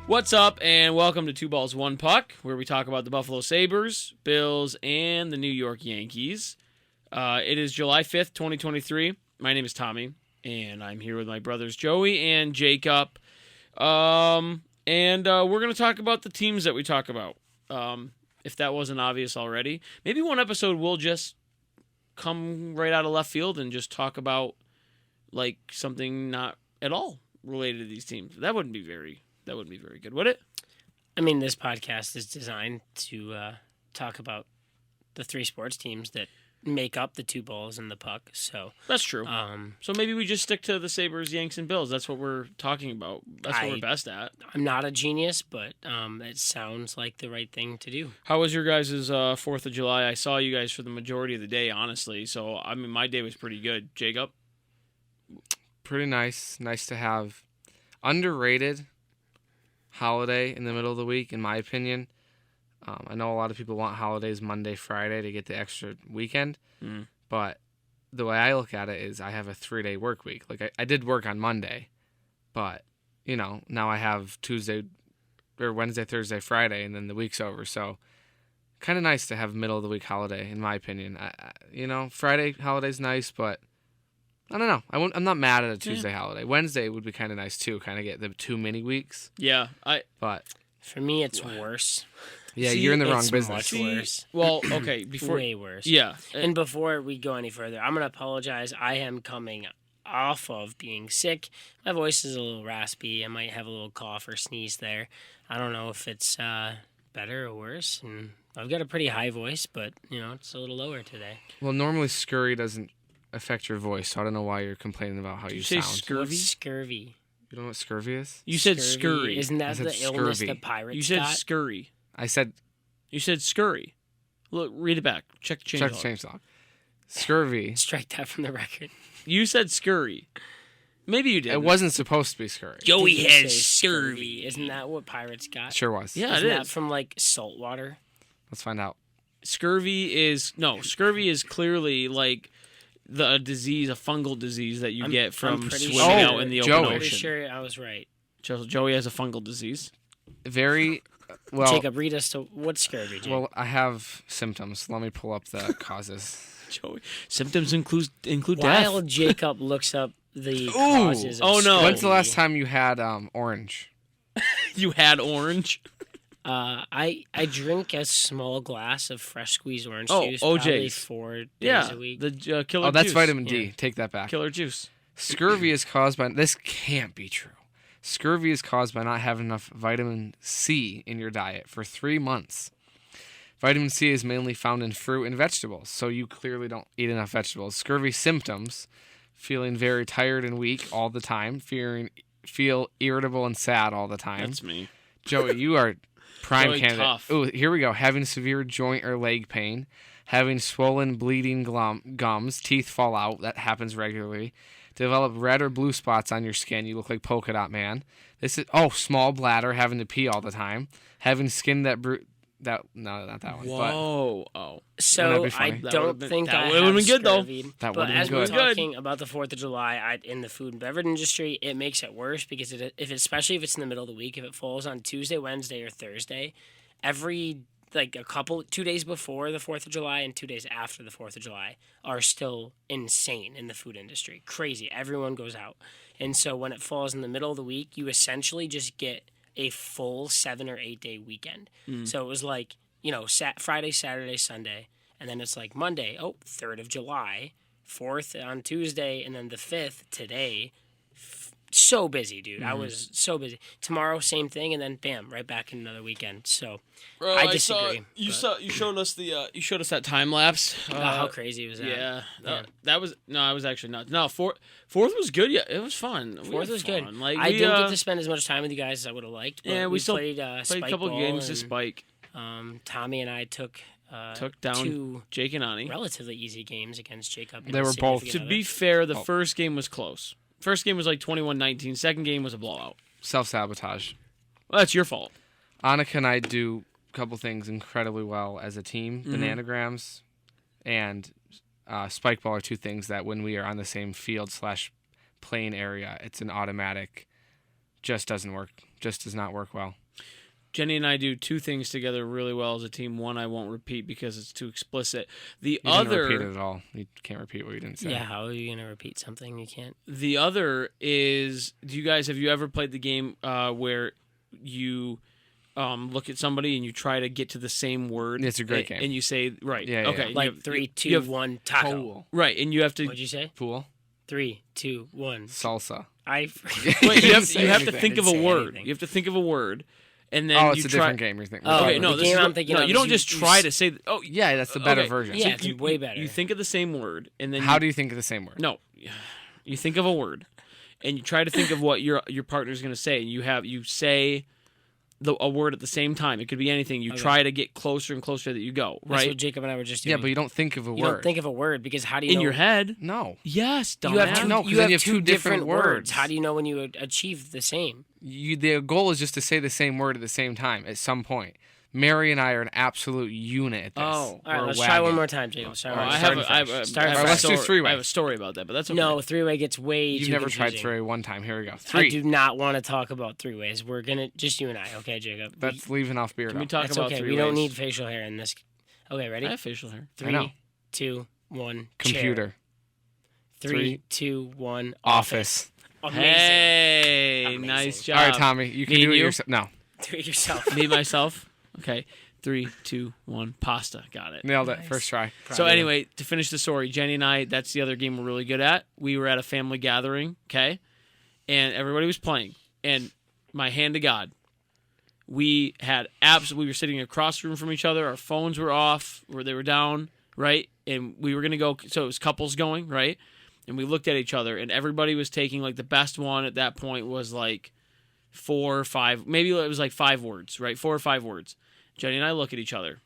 What's up, and welcome to Two Balls, One Puck, where we talk about the Buffalo Sabres, Bills, and the New York Yankees. It is July 5th, 2023. My name is Tommy, and I'm here with my brothers Joey and Jacob. We're going to talk about the teams that we talk about. If that wasn't obvious already. Maybe one episode we'll just come right out of left field and just talk about like something not at all related to these teams. That wouldn't be very good, would it? I mean, this podcast is designed to talk about the three sports teams that make up the two balls and the puck. So that's true. So maybe we just stick to the Sabres, Yanks, and Bills. That's what we're talking about. That's what we're best at. I'm not a genius, but it sounds like the right thing to do. How was your guys' 4th of July? I saw you guys for the majority of the day, honestly. So, I mean, my day was pretty good. Jacob? Pretty nice. Nice to have underrated holiday in the middle of the week, in my opinion. I know a lot of people want holidays Monday, Friday to get the extra weekend, but the way I look at it is I have a 3-day work week. Like I did work on Monday, but now I have Tuesday or Wednesday, Thursday, Friday, and then the week's over. So kind of nice to have middle of the week holiday, in my opinion. Friday holiday's nice, but I don't know. I'm not mad at a Tuesday holiday. Wednesday would be kind of nice too. Kind of get the 2 mini weeks. Yeah, but for me, it's worse. Yeah, you're in the wrong business. Much worse. Well, okay, way worse. Yeah, and before we go any further, I'm gonna apologize. I am coming off of being sick. My voice is a little raspy. I might have a little cough or sneeze there. I don't know if it's better or worse. And I've got a pretty high voice, but it's a little lower today. Well, normally scurry doesn't affect your voice, so I don't know why you're complaining about how you sound. Scurvy? Scurvy. You don't know what scurvy is? You said scurry. Isn't that the illness the pirates You said got? scurry. You said scurry. Look, read it back. Check the change log. Scurvy. Strike that from the record. You said scurry. Maybe you did. It wasn't supposed to be scurry. Joey has scurvy. Isn't that what pirates got? Sure was. Yeah, Isn't it is. That from like salt water? Let's find out. Scurvy is clearly like a disease, a fungal disease that you get from swimming out in the open ocean. I'm pretty sure I was right. Joey has a fungal disease. Very well. Jacob, read us to what's scurvy, Jake? Well, I have symptoms. Let me pull up the causes. Joey, symptoms include death. While Jacob looks up the causes of no. When's the last time you had orange? You had orange? I drink a small glass of fresh squeezed orange juice probably 4 days a week. The killer juice. That's vitamin D. Take that back. Killer juice. Scurvy is caused by... This can't be true. Scurvy is caused by not having enough vitamin C in your diet for 3 months. Vitamin C is mainly found in fruit and vegetables, so you clearly don't eat enough vegetables. Scurvy symptoms: feeling very tired and weak all the time, feel irritable and sad all the time. That's me. Joey, you are prime really candidate. Tough. Ooh, here we go. Having severe joint or leg pain, having swollen, bleeding gums, teeth fall out. That happens regularly. Develop red or blue spots on your skin. You look like Polka Dot Man. This is small bladder, having to pee all the time, having skin that no, not that one. Whoa! So I don't think that I would have been good though. That but as been we're good. talking about the 4th of July in the food and beverage industry, it makes it worse because especially if it's in the middle of the week, if it falls on Tuesday, Wednesday, or Thursday, every 2 days before the 4th of July and 2 days after the 4th of July are still insane in the food industry. Crazy. Everyone goes out. And so when it falls in the middle of the week, you essentially just get a full 7 or 8 day weekend. So it was like, Friday, Saturday, Sunday, and then it's like Monday, 3rd of July, 4th on Tuesday, and then the 5th today. So busy, dude. I was so busy. Tomorrow, same thing, and then bam, right back in another weekend. So Bro, I disagree. You showed us that time lapse. How crazy was that? Yeah, that was I was actually not. No, fourth was good. Yeah, it was fun. Fourth was good. Like I didn't get to spend as much time with you guys as I would have liked. But yeah, we still played a Spike couple ball games to and, Spike. Tommy and I took down 2 Jake and Ani. relatively easy games against Jacob. They were both. To be fair, the first game was close. First game was like 21-19. Second game was a blowout. Self-sabotage. Well, that's your fault. Annika and I do a couple things incredibly well as a team. Bananagrams and spike ball are 2 things that when we are on the same field / playing area, it's an automatic, just doesn't work. just does not work well. Jenny and I do two things together really well as a team. One I won't repeat because it's too explicit. The You other didn't repeat it at all. You can't repeat what you didn't say. Yeah, how are you going to repeat something you can't? The other is, have you ever played the game where you look at somebody and you try to get to the same word? It's a great game. And you say, right. Yeah, okay. Like you have, 3, you 2, have- 1, taco. Pool. Right, and you have to. What'd you say? Pool. 3, 2, 1. Salsa. I. Wait, you have say to anything. think of a Didn't say word. anything. You have to think of a word, and then Oh, you it's a try. different game. You're thinking. Oh, Okay, no, the this game is I'm thinking no. of You is don't just try to say. Oh, Yeah, that's the better okay. version. Yeah, it's way better. You think of the same word, and then How do you think of the same word? No, you think of a word, and you try to think of what your partner's going to say, and you say a word at the same time. It could be anything. You try to get closer and closer that you go. That's Right what Jacob and I were just doing. Yeah, but you don't think of a you word. don't think of a word because how do you in know? your head. No. Yes, You have dumbass. two, No, 'cause you then have you have two two different different words. words. How do you know when you achieve the same? The goal is just to say the same word at the same time at some point. Mary and I are an absolute unit at this. Oh. All right, We're let's a try one wagon. more time, Jacob. Sorry. Oh, I Start have and a finish. Start and let's do story. three-way. I have a story about that, but that's okay. No, three-way gets way You've too never tried confusing. three-way one time. Here we go. I 3. do not want to talk about three-ways. We're going to, just you and I, okay, Jacob? That's leaving off beard. Can we talk That's about okay. three We don't ways? need facial hair in this. Okay, ready? I have facial hair. I know. 3, 2, 1, Computer. chair. 3, 2, 1, Office. Amazing. Hey, Amazing. nice job. All right, Tommy. You can Me do and it you? yourself. No. Do it yourself. Me myself. Okay. 3, 2, 1. Pasta. Got it. Nailed it. Nice. First try. So anyway, to finish the story, Jenny and I, that's the other game we're really good at. We were at a family gathering, okay? And everybody was playing. And my hand to God, we were sitting across the room from each other. Our phones were off, or they were down, right? And we were going to go, so it was couples going, right? And we looked at each other, and everybody was taking, like, the best one at that point was, like, 4 or 5, maybe it was, like, 5 words, right? 4 or 5 words. Jenny and I look at each other,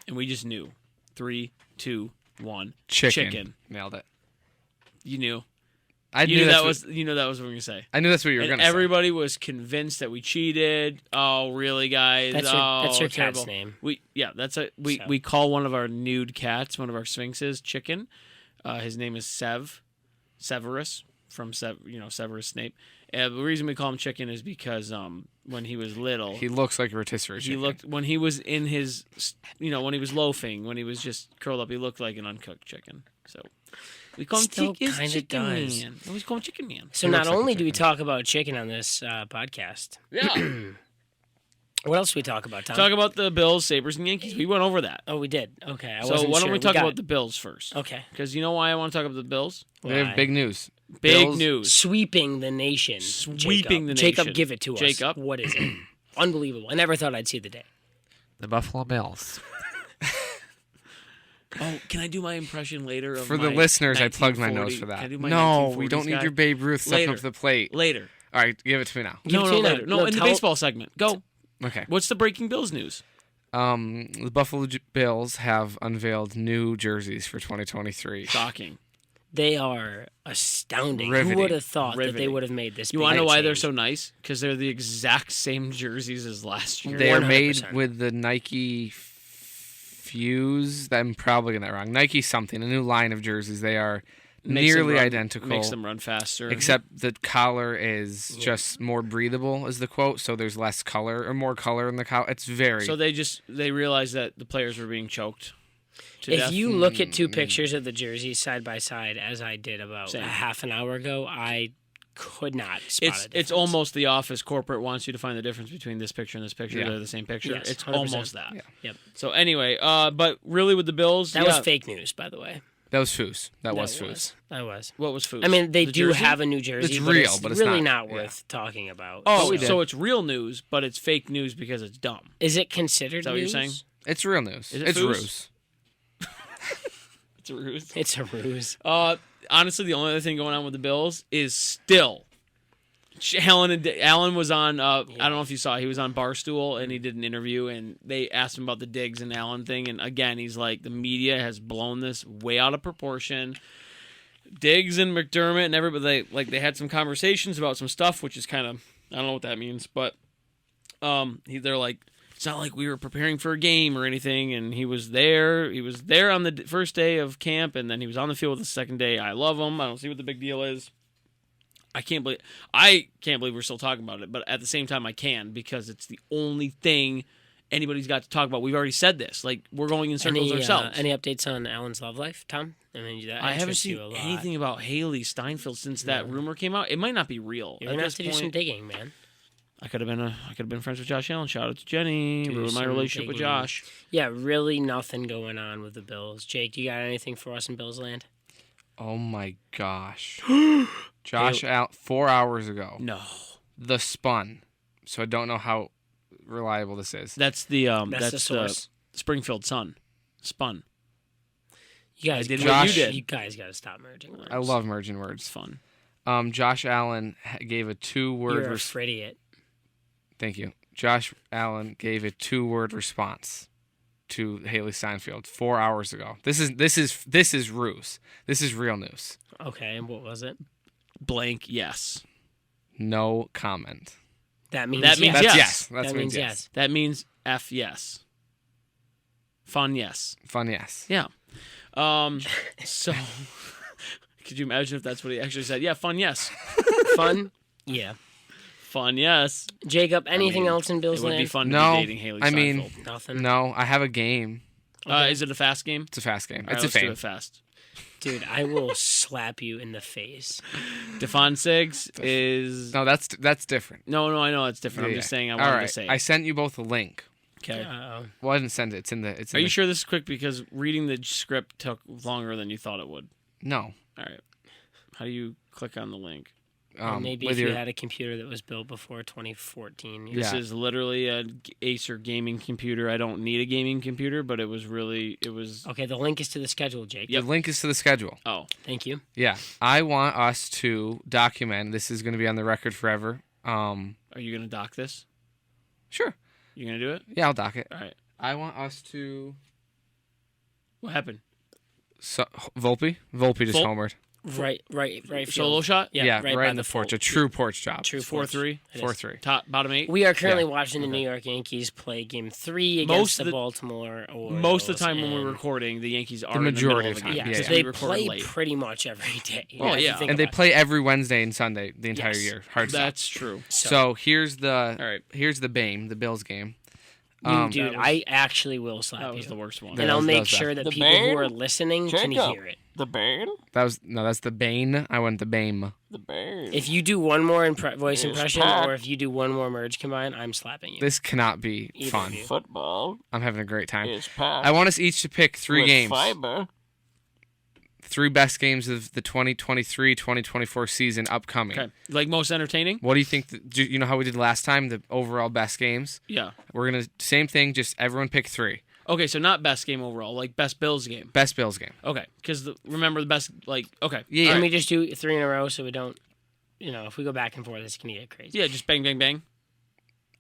and we just knew. 3, 2, 1. Chicken. Nailed it. You knew. I You knew knew that's that what, was what we were going to say. I knew that's what you were And going to say. everybody was convinced that we cheated. Oh, really, guys? That's your terrible. cat's name. We call one of our nude cats, one of our sphinxes, Chicken. His name is Severus from Severus Snape. The reason we call him Chicken is because when he was little, He looks like a rotisserie he chicken. looked when he was in his when he was loafing, when he was just curled up, he looked like an uncooked chicken. So we call him Still Chicken kinda does. Man. We call him Chicken Man. So He not looks like a only do we chicken. talk about chicken on this podcast, Yeah. what else do we talk about, Tom? Talk about the Bills, Sabres, and Yankees. We went over that. Oh, we did. Okay. I So wasn't why don't sure. we talk got about it. the Bills first? Okay. Because you know why I want to talk about the Bills? We have Why? big news. Big Bills- news. Sweeping the nation. Sweeping the Jacob, nation. give it to us. Jacob. What is it? Unbelievable. I never thought I'd see the day. The Buffalo Bills. Oh, can I do my impression later? Of For the my listeners, I plugged my 1940 nose for Can I that. do my No, we 1940s don't need guy? your Babe Ruth stepping Later. up to the plate. Later. All right, give it to me now. Give it to No, you now. later. No, in the tell- baseball segment. Go. Okay. What's the breaking Bills news? The Buffalo Bills have unveiled new jerseys for 2023. Shocking. They are astounding. Riveting. Who would have thought that they Riveting. would have made this? You big want to know why they're change? so nice? Because they're the exact same jerseys as last year. They are 100%. made with the Nike Fuse. I'm probably getting that wrong. Nike something, a new line of jerseys. They are Makes them nearly run- identical. Makes them run faster. Except the collar is just more breathable, is the quote. So there's less color or more color in the collar. It's very. So they realized that the players were being choked to If death. you look at 2 pictures of the jerseys side by side, as I did about Same. a half an hour ago, I could not spot It's a difference. almost the Office corporate wants you to find the difference between this picture and this picture. Yeah. They're the same picture. Yes, it's 100%. almost that. Yeah. Yep. So anyway, but really with the Bills, That yeah. was fake news, by the way. that was Fuse. That was Fuse. That was. What was food? I mean, they The do jersey? have a new jersey. It's but real, it's but it's really not- not worth talking about. Oh, we did. so it's real news, but it's fake news because it's dumb. Is it considered Is that what you're news? saying? It's real news. Is it it's Fuse? ruse. It's a ruse. It's a ruse. Honestly, the only other thing going on with the Bills is still Alan was on. I don't know if you saw. He was on Barstool and he did an interview, and they asked him about the Diggs and Allen thing. And again, he's like, the media has blown this way out of proportion. Diggs and McDermott and everybody, they had some conversations about some stuff, which is kind of, I don't know what that means, but they're like, it's not like we were preparing for a game or anything. And he was there. He was there on the first day of camp, and then he was on the field the second day. I love him. I don't see what the big deal is. I can't believe we're still talking about it, but at the same time I can, because it's the only thing anybody's got to talk about. We've already said this. Like, we're going in circles ourselves. Any updates on Alan's love life, Tom? I haven't seen anything about Haley Steinfeld since that rumor came out. It might not be real. You're gonna have to do some digging, man. I could have been friends with Josh Allen. Shout out to Jenny. Ruined my relationship with Josh. Yeah, really nothing going on with the Bills. Jake, do you got anything for us in Bills land? Oh my gosh. Josh out 4 hours ago. No. The Spun. So I don't know how reliable this is. That's the the source. Springfield Sun. Spun. You guys did what you did. You guys got to stop merging words. I love merging words. It's fun. Josh Allen gave a 2-word You're a Frediot. Thank you. Josh Allen gave a 2-word response to Haley Steinfeld 4 hours ago. This is ruse. This is real news. Okay, and what was it? Blank yes. No comment. That means yes. Yes. That means yes. That means F yes. Fun yes. Fun yes. Yeah. So could you imagine if that's what he actually said? Yeah, fun yes. Fun? Yeah. Fun yes. Jacob, anything else in Bills It would land? be fun to be dating Haley Steinfeld. Nothing. No, I have a game. Okay. Is it a fast game? It's a fast game. All right, It's a let's do fame. it fast. Dude, I will slap you in the face. Defon Siggs is... No, that's different. No, I know it's different. I'm just saying I wanted to say it. I sent you both a link. Okay. Well, I didn't send it. Are you sure this is quick? Because reading the script took longer than you thought it would. No. All right. How do you click on the link? Maybe if you had a computer that was built before 2014. This is literally a Acer gaming computer. I don't need a gaming computer, but it was... Okay, the link is to the schedule, Jake. The link is to the schedule. Oh. Thank you. Yeah. I want us to document. This is going to be on the record forever. Are you going to doc this? Sure. You going to do it? Yeah, I'll doc it. All right. I want us to... What happened? So, Volpe just homered. Right. Solo shot? Yeah, right right by in the the porch. pole. A true porch job. True 4-3? 4-3. Top, bottom 8? We are currently watching the New York Yankees play Game 3 against the Baltimore Orioles. Most of the time when we're recording, the Yankees are majority in the of middle the of time. a game. Yeah, because they we record play late. pretty much every day. Oh, yeah. And they play every Wednesday and Sunday the entire year. Hard stop. That's true. So here's the All right. here's the BAME, the Bills game. Dude, I actually will slap you. That was the worst one. And I'll make sure that people who are listening can hear it. The Bane? That's the Bane. I went the BAME. The Bane. If you do one more voice impression, or if you do one more merge combine, I'm slapping you. This cannot be Either fun. of you. Football I'm having a great time. is packed I want us each to pick 3 with games. fiber. 3 best games of the 2023-2024 season upcoming. Okay. Like most entertaining? What do you think? You know how we did last time, the overall best games? Yeah. We're going to, same thing, just everyone pick 3. Okay, so not best game overall, like best Bills game. Best Bills game. Okay, because remember the best, okay. Yeah. Can we just do 3 in a row so we don't, if we go back and forth, this can get crazy. Yeah, just bang, bang, bang.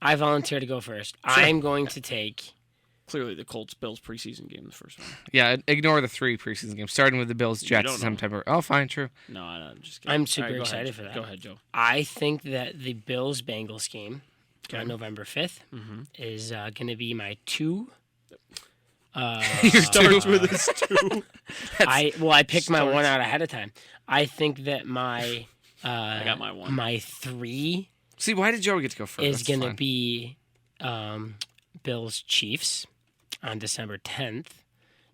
I volunteer to go first. Sure. I'm going to take... Clearly the Colts-Bills preseason game, the first one. Yeah, ignore the 3 preseason games, starting with the Bills, Jets, don't know. September. Oh, fine, true. No, I'm just kidding. I'm super All right, go excited ahead. for that. Go ahead, Joe. I think that the Bills-Bengals game on November 5th is going to be my 2... Starts with this 2. I picked my 1 out ahead of time. I think that my I got my 1. My 3 See, why did Joey get to go first? is That's going to fun. be Bills Chiefs on December 10th,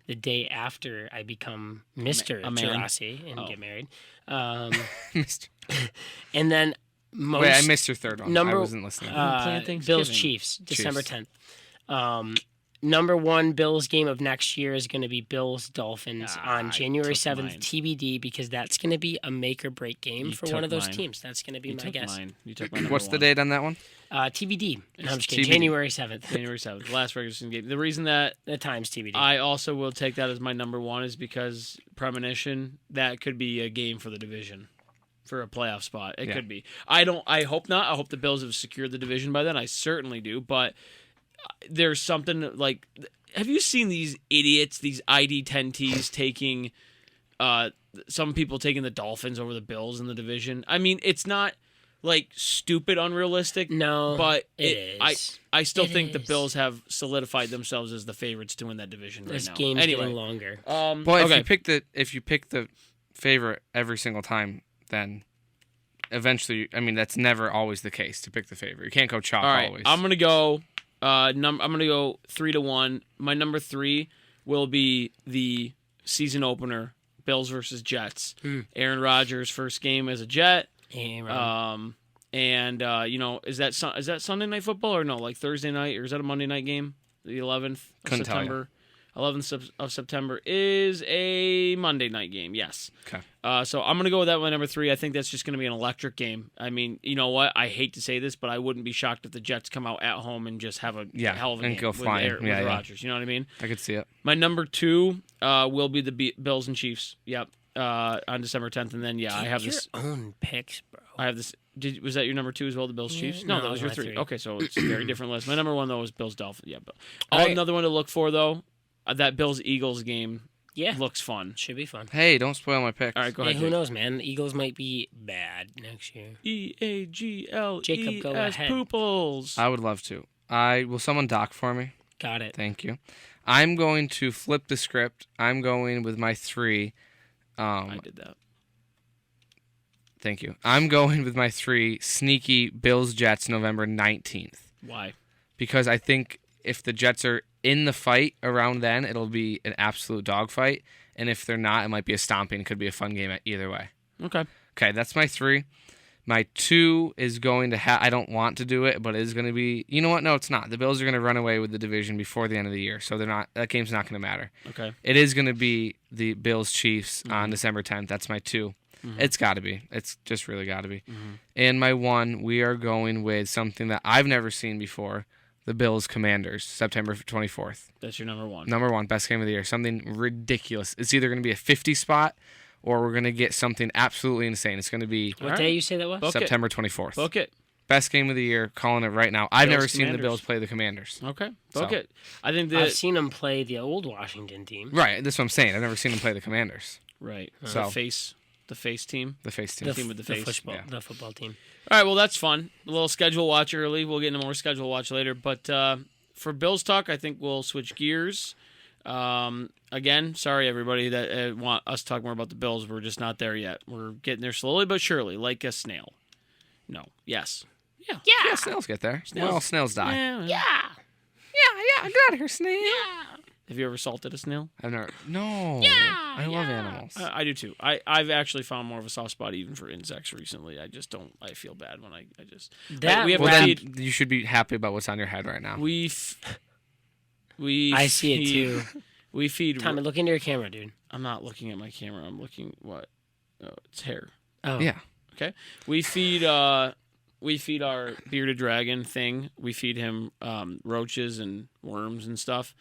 the day after I become Mr. man. Girassi and get married. Missed- And then most Wait, I missed your third one. number I wasn't listening. Playing Thanksgiving. Bills Chiefs, December 10th. Number 1 Bills game of next year is going to be Bills Dolphins on January 7th, mine. TBD, because that's going to be a make or break game for one took of those mine. teams. That's going to be You my took guess. mine. You took my number What's the 1. date on that one? TBD. No, I'm just kidding. TBD. January 7th. January 7th, last regular season game. The reason that The time's TBD. I also will take that as my number 1 is because premonition, that could be a game for the division. For a playoff spot. It could be. I hope not. I hope the Bills have secured the division by then. I certainly do. But there's something like, have you seen these idiots, these ID10Ts taking, some people taking the Dolphins over the Bills in the division? I mean, it's not like stupid unrealistic. No, but it is. I still It think the is. Bills have solidified themselves as the favorites to win that division This right now. game's Anyway, getting longer. Well, okay. if you pick the favorite every single time, then eventually, I mean, that's never always the case to pick the favorite. You can't go chalk All right, always. I'm gonna go. I'm gonna go 3-1. My number 3 will be the season opener, Bills versus Jets. Aaron Rodgers' first game as a Jet. And is that Sunday Night Football or no? Like Thursday night, or is that a Monday night game? The 11th of Couldn't tell you. September. 11th of September is a Monday night game. Yes. Okay. So I'm gonna go with that one, number 3. I think that's just gonna be an electric game. I mean, you know what? I hate to say this, but I wouldn't be shocked if the Jets come out at home and just have a hell of a and game go flying. with Yeah. Rodgers. You know what I mean? I could see it. My number 2 will be the Bills and Chiefs. Yep. On December 10th, and then I have this. Your own picks, bro. I have this. Was that your number 2 as well, the Bills Chiefs? No, that was your my 3. 3. Okay, so it's a very different list. My number 1 though was Bills Dolphins. Yeah, but All right. another one to look for though. That Bills Eagles game looks fun. Should be fun. Hey, don't spoil my pick. All right, go Hey, ahead. who Jake. knows, man? The Eagles might be bad next year. EAGLES Jacob, go ahead. Pooples. I would love to. Will someone dock for me? Got it. Thank you. I'm going to flip the script. I'm going with my 3. I did that. Thank you. I'm going with my 3 sneaky Bills Jets November 19th. Why? Because I think if the Jets are in the fight around then, it'll be an absolute dogfight. And if they're not, it might be a stomping. It could be a fun game either way. Okay. Okay, that's my 3. My 2 is going to I don't want to do it, but it is going to be... You know what? No, it's not. The Bills are going to run away with the division before the end of the year, so that game's not going to matter. Okay. It is going to be the Bills-Chiefs on December 10th. That's my 2. It's got to be. It's just really got to be. And my 1, we are going with something that I've never seen before, the Bills-Commanders, September 24th. That's your number 1. Number 1, best game of the year. Something ridiculous. It's either going to be a 50 spot or we're going to get something absolutely insane. It's going to be What day you say that was? Book it. September 24th. Book it. Best game of the year, calling it right now. I've never seen the Commanders. Bills play the Commanders. Okay. Book So. it. I think I've seen them play the old Washington team. Right, that's what I'm saying. I've never seen them play the Commanders. right. So. The face team. The face team. team with the face. The football team. All right, well, that's fun. A little schedule watch early. We'll get into more schedule watch later. But for Bills talk, I think we'll switch gears. Again, sorry, everybody that want us to talk more about the Bills. We're just not there yet. We're getting there slowly but surely, like a snail. No. Yes. Yeah. Yeah, snails get there. Well, snails die. Yeah. Yeah. Yeah, get out of here, snail. Have you ever salted a snail? I've never. No. I love animals. I do too. I've actually found more of a soft spot even for insects recently. I just don't. I feel bad when I just. That we have Well, to then feed. you should be happy about what's on your head right now. We I see it too. We feed. Tommy, look into your camera, dude. I'm not looking at my camera. I'm looking what? Oh, it's hair. Oh. Yeah. Okay. We feed our bearded dragon thing. We feed him roaches and worms and stuff.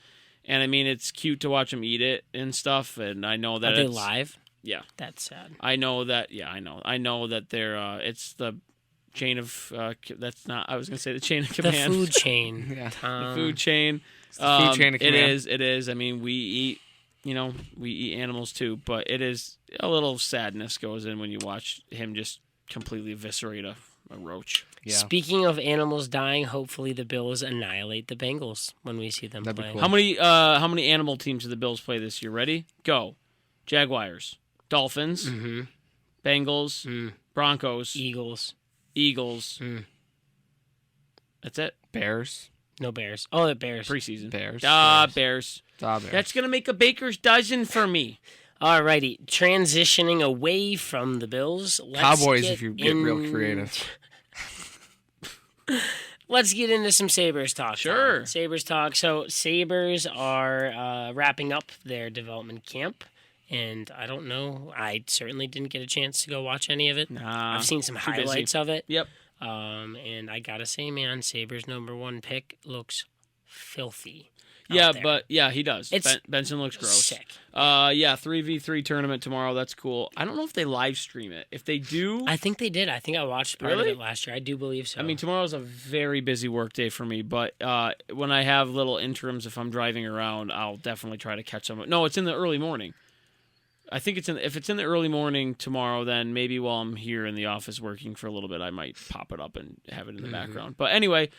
And I mean, it's cute to watch him eat it and stuff. And I know that Are they it's live? Yeah. That's sad. I know that. Yeah, I know. I know that they're. It's the chain of. That's not. I was gonna say the chain of The command. food chain. Yeah. The food chain. It's the food chain of It command. is. It is. I mean, we eat. We eat animals too, but it is a little sadness goes in when you watch him just completely eviscerate a roach. Yeah. Speaking of animals dying, hopefully the Bills annihilate the Bengals when we see them That'd be play. cool. How many animal teams do the Bills play this year? Ready? Go. Jaguars, Dolphins, Bengals, Broncos, Eagles. Eagles. That's it. Bears. No Bears. Oh, the Bears. Preseason. Bears. Bears. Bears. That's gonna make a baker's dozen for me. Alrighty, transitioning away from the Bills. Cowboys if you get real creative. Let's get into some Sabres talk. Sure. Tom. Sabres talk. So Sabres are wrapping up their development camp. And I don't know. I certainly didn't get a chance to go watch any of it. Nah, I've seen some too busy. highlights of it. Yep. And I gotta say, man, Sabres' #1 pick looks filthy. Yeah, out there. but yeah, he does. It's Benson looks gross. sick. Yeah, 3v3 tournament tomorrow. That's cool. I don't know if they live stream it. If they do, I think they did. I think I watched part Really? of it last year. I do believe so. I mean, tomorrow's a very busy work day for me, but when I have little interims, if I'm driving around, I'll definitely try to catch some. No, it's in the early morning. I think if it's in the early morning tomorrow, then maybe while I'm here in the office working for a little bit, I might pop it up and have it in the background. But anyway,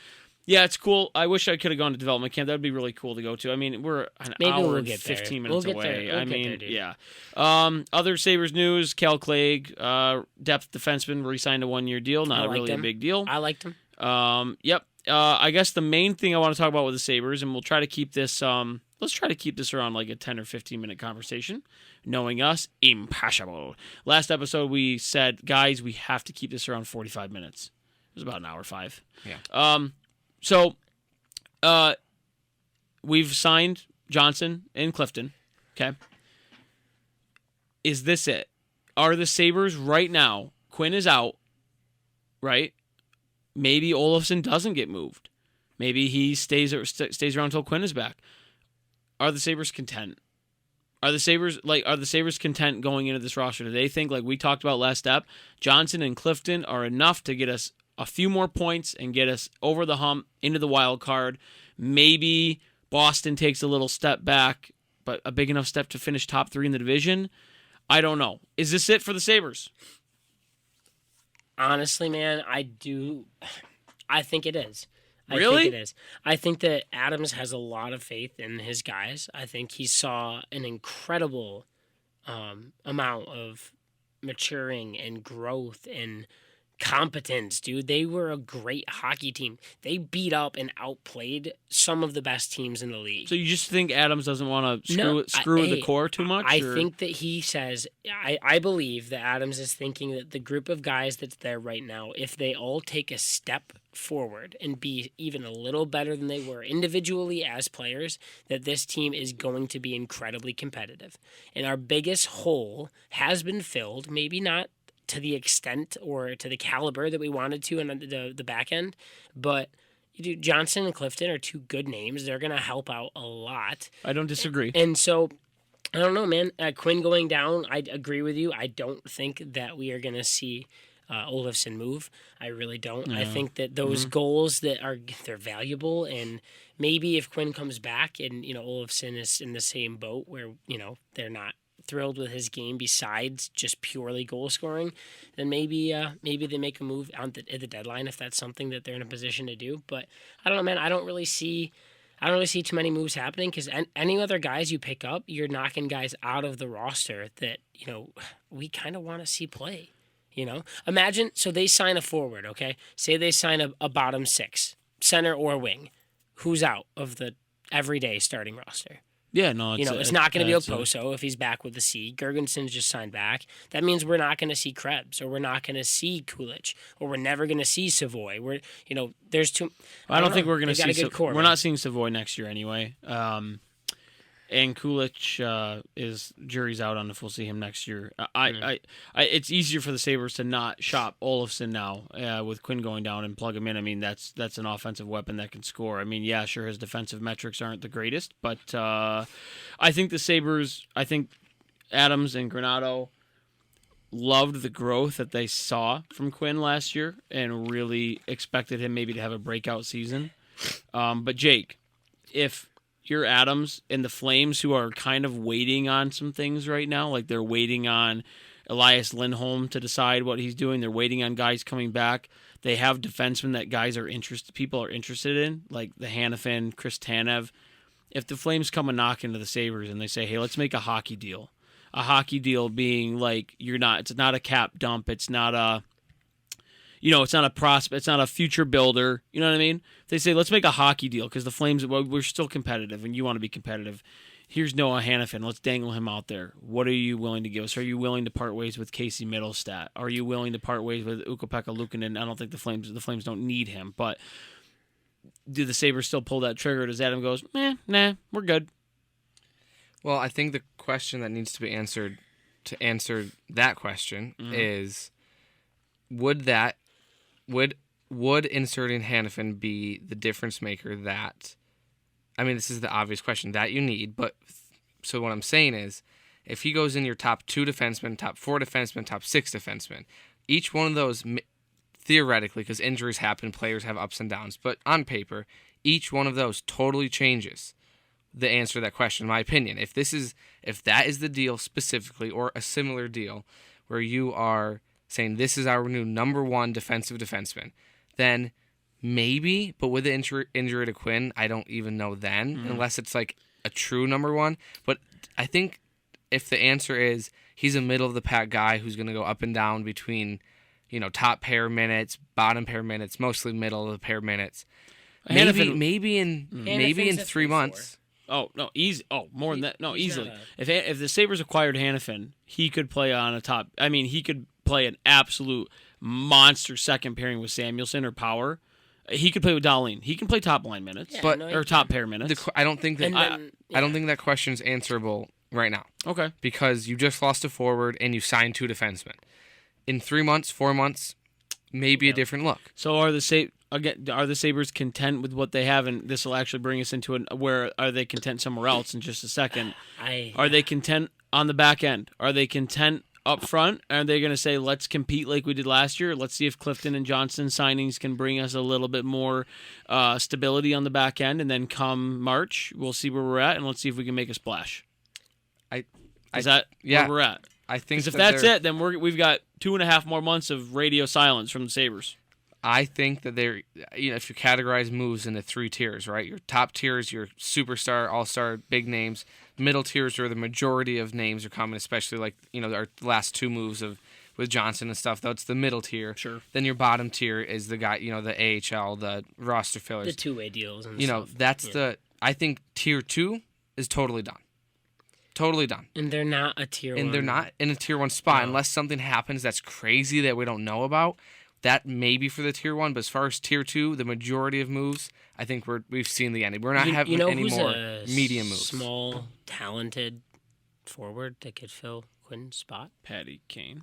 Yeah, it's cool. I wish I could have gone to development camp. That would be really cool to go to. I mean, we're an hour and 15 minutes away. We'll get there, dude. Yeah. Other Sabres news, Cal Clegg, depth defenseman, re-signed a 1-year deal. Not really a big deal. I liked him. Yep. I guess the main thing I want to talk about with the Sabres, and we'll try to keep this let's try to keep this around like a 10 or 15 minute conversation. Knowing us, impossible. Last episode we said, guys, we have to keep this around 45 minutes. It was about an hour 5. Yeah. So, we've signed Johnson and Clifton. Okay. Is this it? Are the Sabres right now? Quinn is out, right? Maybe Olofsson doesn't get moved. Maybe he stays around until Quinn is back. Are the Sabres content? Are the Sabres content going into this roster? Do they think, like we talked about last step, Johnson and Clifton are enough to get us a few more points and get us over the hump into the wild card? Maybe Boston takes a little step back, but a big enough step to finish top 3 in the division. I don't know. Is this it for the Sabres? Honestly, man, I think it is. Really? I think it is. I think that Adams has a lot of faith in his guys. I think he saw an incredible amount of maturing and growth and competence, dude. They were a great hockey team. They beat up and outplayed some of the best teams in the league. So you just think Adams doesn't want to screw with the core too much? I think that he says, I believe that Adams is thinking that the group of guys that's there right now, if they all take a step forward and be even a little better than they were individually as players, that this team is going to be incredibly competitive. And our biggest hole has been filled, maybe not to the extent or to the caliber that we wanted to in the back end. But Johnson and Clifton are 2 good names. They're going to help out a lot. I don't disagree. And so, I don't know, man. Quinn going down, I agree with you. I don't think that we are going to see Olofsson move. I really don't. Yeah. I think that those goals they're valuable, and maybe if Quinn comes back and, Olofsson is in the same boat where, they're not thrilled with his game besides just purely goal scoring, then maybe they make a move at the deadline if that's something that they're in a position to do. But I don't know, man. I don't really see too many moves happening, because any other guys you pick up, you're knocking guys out of the roster that we kind of want to see play. Imagine, so they sign a forward, okay? Say they sign a bottom 6, center or wing. Who's out of the everyday starting roster? Yeah, no, it's not going to be Oposo if he's back with the C. Gergensen's just signed back. That means we're not going to see Krebs, or we're not going to see Kulich, or we're never going to see Savoy. There's too. I don't think we're going to see. Core, we're not seeing Savoy next year anyway. And Kulich is jury's out on if we'll see him next year. It's easier for the Sabres to not shop Olofsson now with Quinn going down and plug him in. I mean, that's an offensive weapon that can score. I mean, yeah, sure, his defensive metrics aren't the greatest, but I think the Sabres, Adams and Granato loved the growth that they saw from Quinn last year and really expected him maybe to have a breakout season. But Jake, if you're Adams and the Flames, who are kind of waiting on some things right now, like they're waiting on Elias Lindholm to decide what he's doing. They're waiting on guys coming back. They have defensemen that people are interested in, like the Hanifin, Chris Tanev. If the Flames come and knock into the Sabres and they say, hey, let's make a hockey deal. A hockey deal being like, it's not a cap dump. It's not a, it's not a prospect. It's not a future builder. You know what I mean? They say, let's make a hockey deal because the Flames, we're still competitive and you want to be competitive. Here's Noah Hanifin. Let's dangle him out there. What are you willing to give us? Are you willing to part ways with Casey Middlestat? Are you willing to part ways with Ukko-Pekka Luukkonen? I don't think the Flames don't need him, but do the Sabres still pull that trigger? Does Adam goes, nah, we're good? Well, I think the question that needs to be answered to answer that question is, would inserting Hanifin be the difference maker that, this is the obvious question that you need, but so what I'm saying is, if he goes in your top 2 defensemen, top 4 defensemen, top 6 defensemen, each one of those, theoretically, because injuries happen, players have ups and downs, but on paper, each one of those totally changes the answer to that question, in my opinion. If that is the deal specifically, or a similar deal, where you are saying this is our new number 1 defensive defenseman, then maybe, but with the injury to Quinn, I don't even know then, unless it's like a true number one. But I think if the answer is he's a middle-of-the-pack guy who's going to go up and down between, top pair minutes, bottom pair minutes, mostly middle-of-the-pair minutes, maybe in 3 months. Oh, no, easy. Oh, more than that. No, he's easily. not If the Sabres acquired Hannafin, he could play on a top. I mean, he could play an absolute monster second pairing with Samuelsson or Power. He could play with Dahlin. He can play top line minutes, or top pair minutes. I don't think that. I don't think that question's answerable right now. Okay. Because you just lost a forward and you signed 2 defensemen. In 3 months, 4 months, maybe a different look. So are the Sabres content with what they have? And this will actually bring us into where are they content somewhere else in just a second? Are they content on the back end? Are they content up front? Are they going to say, let's compete like we did last year? Let's see if Clifton and Johnson signings can bring us a little bit more stability on the back end. And then come March, we'll see where we're at, and let's see if we can make a splash. Is that where we're at? I think because if that's it, then we've got 2.5 more months of radio silence from the Sabres. I think that they're, if you categorize moves into 3 tiers, right? Your top tier is your superstar, all-star, big names. Middle tiers where the majority of names are coming, especially like, our last 2 moves with Johnson and stuff. That's the middle tier. Sure. Then your bottom tier is the guy, the AHL, the roster fillers. The two-way deals and stuff. That's I think tier 2 is totally done. Totally done. And they're not a tier 1. And they're not in a tier 1 spot unless something happens that's crazy that we don't know about. That may be for the tier 1, but as far as tier 2, the majority of moves, I think we've seen the ending. We're not having any more medium moves. Small, talented forward that could fill Quinn's spot. Patty Kane.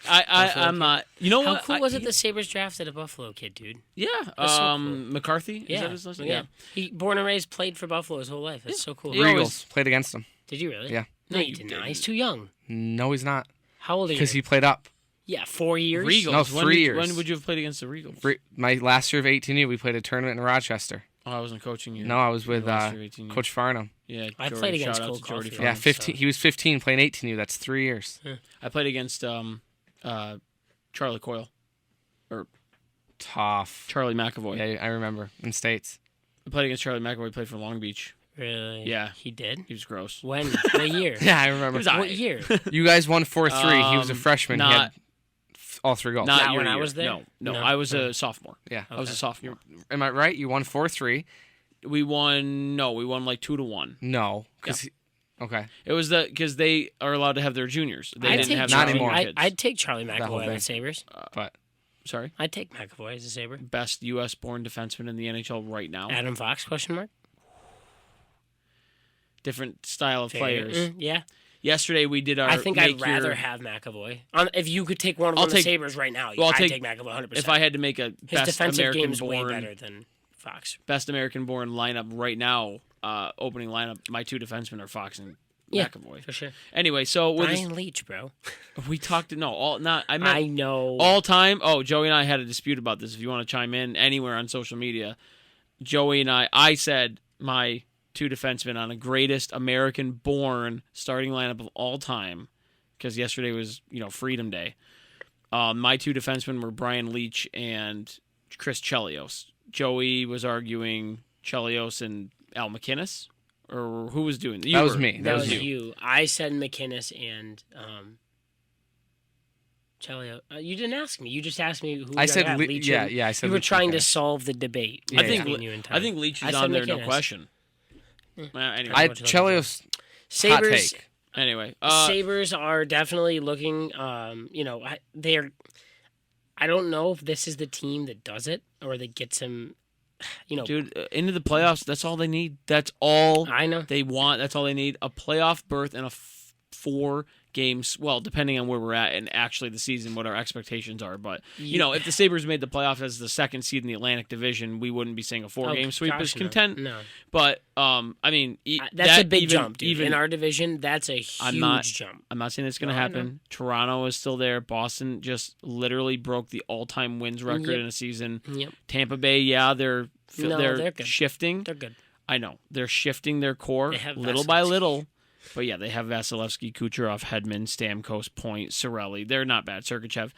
I'm not. You know How what? cool was it the Sabres drafted a Buffalo kid, dude? Yeah. So cool. McCarthy. Yeah. Is that his last name? Yeah. He born and raised, played for Buffalo his whole life. That's so cool. Regals played against him. Did you really? Yeah. No, you did not. He's too young. No, he's not. How old are you? Because he played up. Yeah, 4 years. Regals. No, 3 years. When would you have played against the Regals? My last year of 18U, we played a tournament in Rochester. Oh, I wasn't coaching you. No, I was with Coach Farnham. Yeah, I played against Cole Caulfield. Yeah, 15. So. He was 15 playing 18U. That's 3 years. Yeah. I played against Charlie Coyle. Tough. Charlie McAvoy. Yeah, I remember. In States. I played against Charlie McAvoy. He played for Long Beach. Really? Yeah. He did? He was gross. When? What year? Yeah, I remember. What year? You guys won 4-3. He was a freshman. He had all 3 goals. Not when I was there? No. I was a sophomore. Yeah. I was a sophomore. Am I right? You won 4-3. We won like 2-1. No. Okay. It was because they are allowed to have their juniors. They didn't have not anymore. I'd take Charlie McAvoy on the Sabres. But sorry? I'd take McAvoy as a Sabre. Best U.S.-born defenseman in the NHL right now. Adam Fox, question mark? Different style of players. Yeah. Yesterday we did our. I think I'd rather have McAvoy. If you could take one of the Sabres right now, I'd take McAvoy 100%. If I had to make a his best defensive American game's born, way better than Fox. Best American-born lineup right now, opening lineup. My 2 defensemen are Fox and McAvoy for sure. Anyway, so with Brian Leach, bro. We talked. I know all time. Oh, Joey and I had a dispute about this. If you want to chime in anywhere on social media, Joey and I said my 2 defensemen on the greatest American-born starting lineup of all time, because yesterday was Freedom Day. My 2 defensemen were Brian Leach and Chris Chelios. Joey was arguing Chelios and Al McInnes, or who was doing that? That was me. That was you. I said McInnes and Chelios. You didn't ask me. You just asked me who. I said Leach. Yeah. I said you were Leach, trying to solve the debate. Yeah, I think Leach is on there, McInnes. no question. Anyway, Chelios. Sabres. Hot take. Anyway, Sabres are definitely looking. They're. I don't know if this is the team that does it or that gets him. Dude, into the playoffs. That's all they need. That's all I know they want. That's all they need. A playoff berth and a 4 games. Well, depending on where we're at and actually the season, what our expectations are. But if the Sabres made the playoff as the 2nd seed in the Atlantic Division, we wouldn't be saying a 4-game sweep is content. No. But that's a big jump, dude. In our division, that's a huge jump. I'm not saying it's going to happen. Toronto is still there. Boston just literally broke the all-time wins record in a season. Yep. Tampa Bay, they're good. shifting. They're good. I know they're shifting their core little by little. But yeah, they have Vasilevsky, Kucherov, Hedman, Stamkos, Point, Cirelli. They're not bad. Sergachev.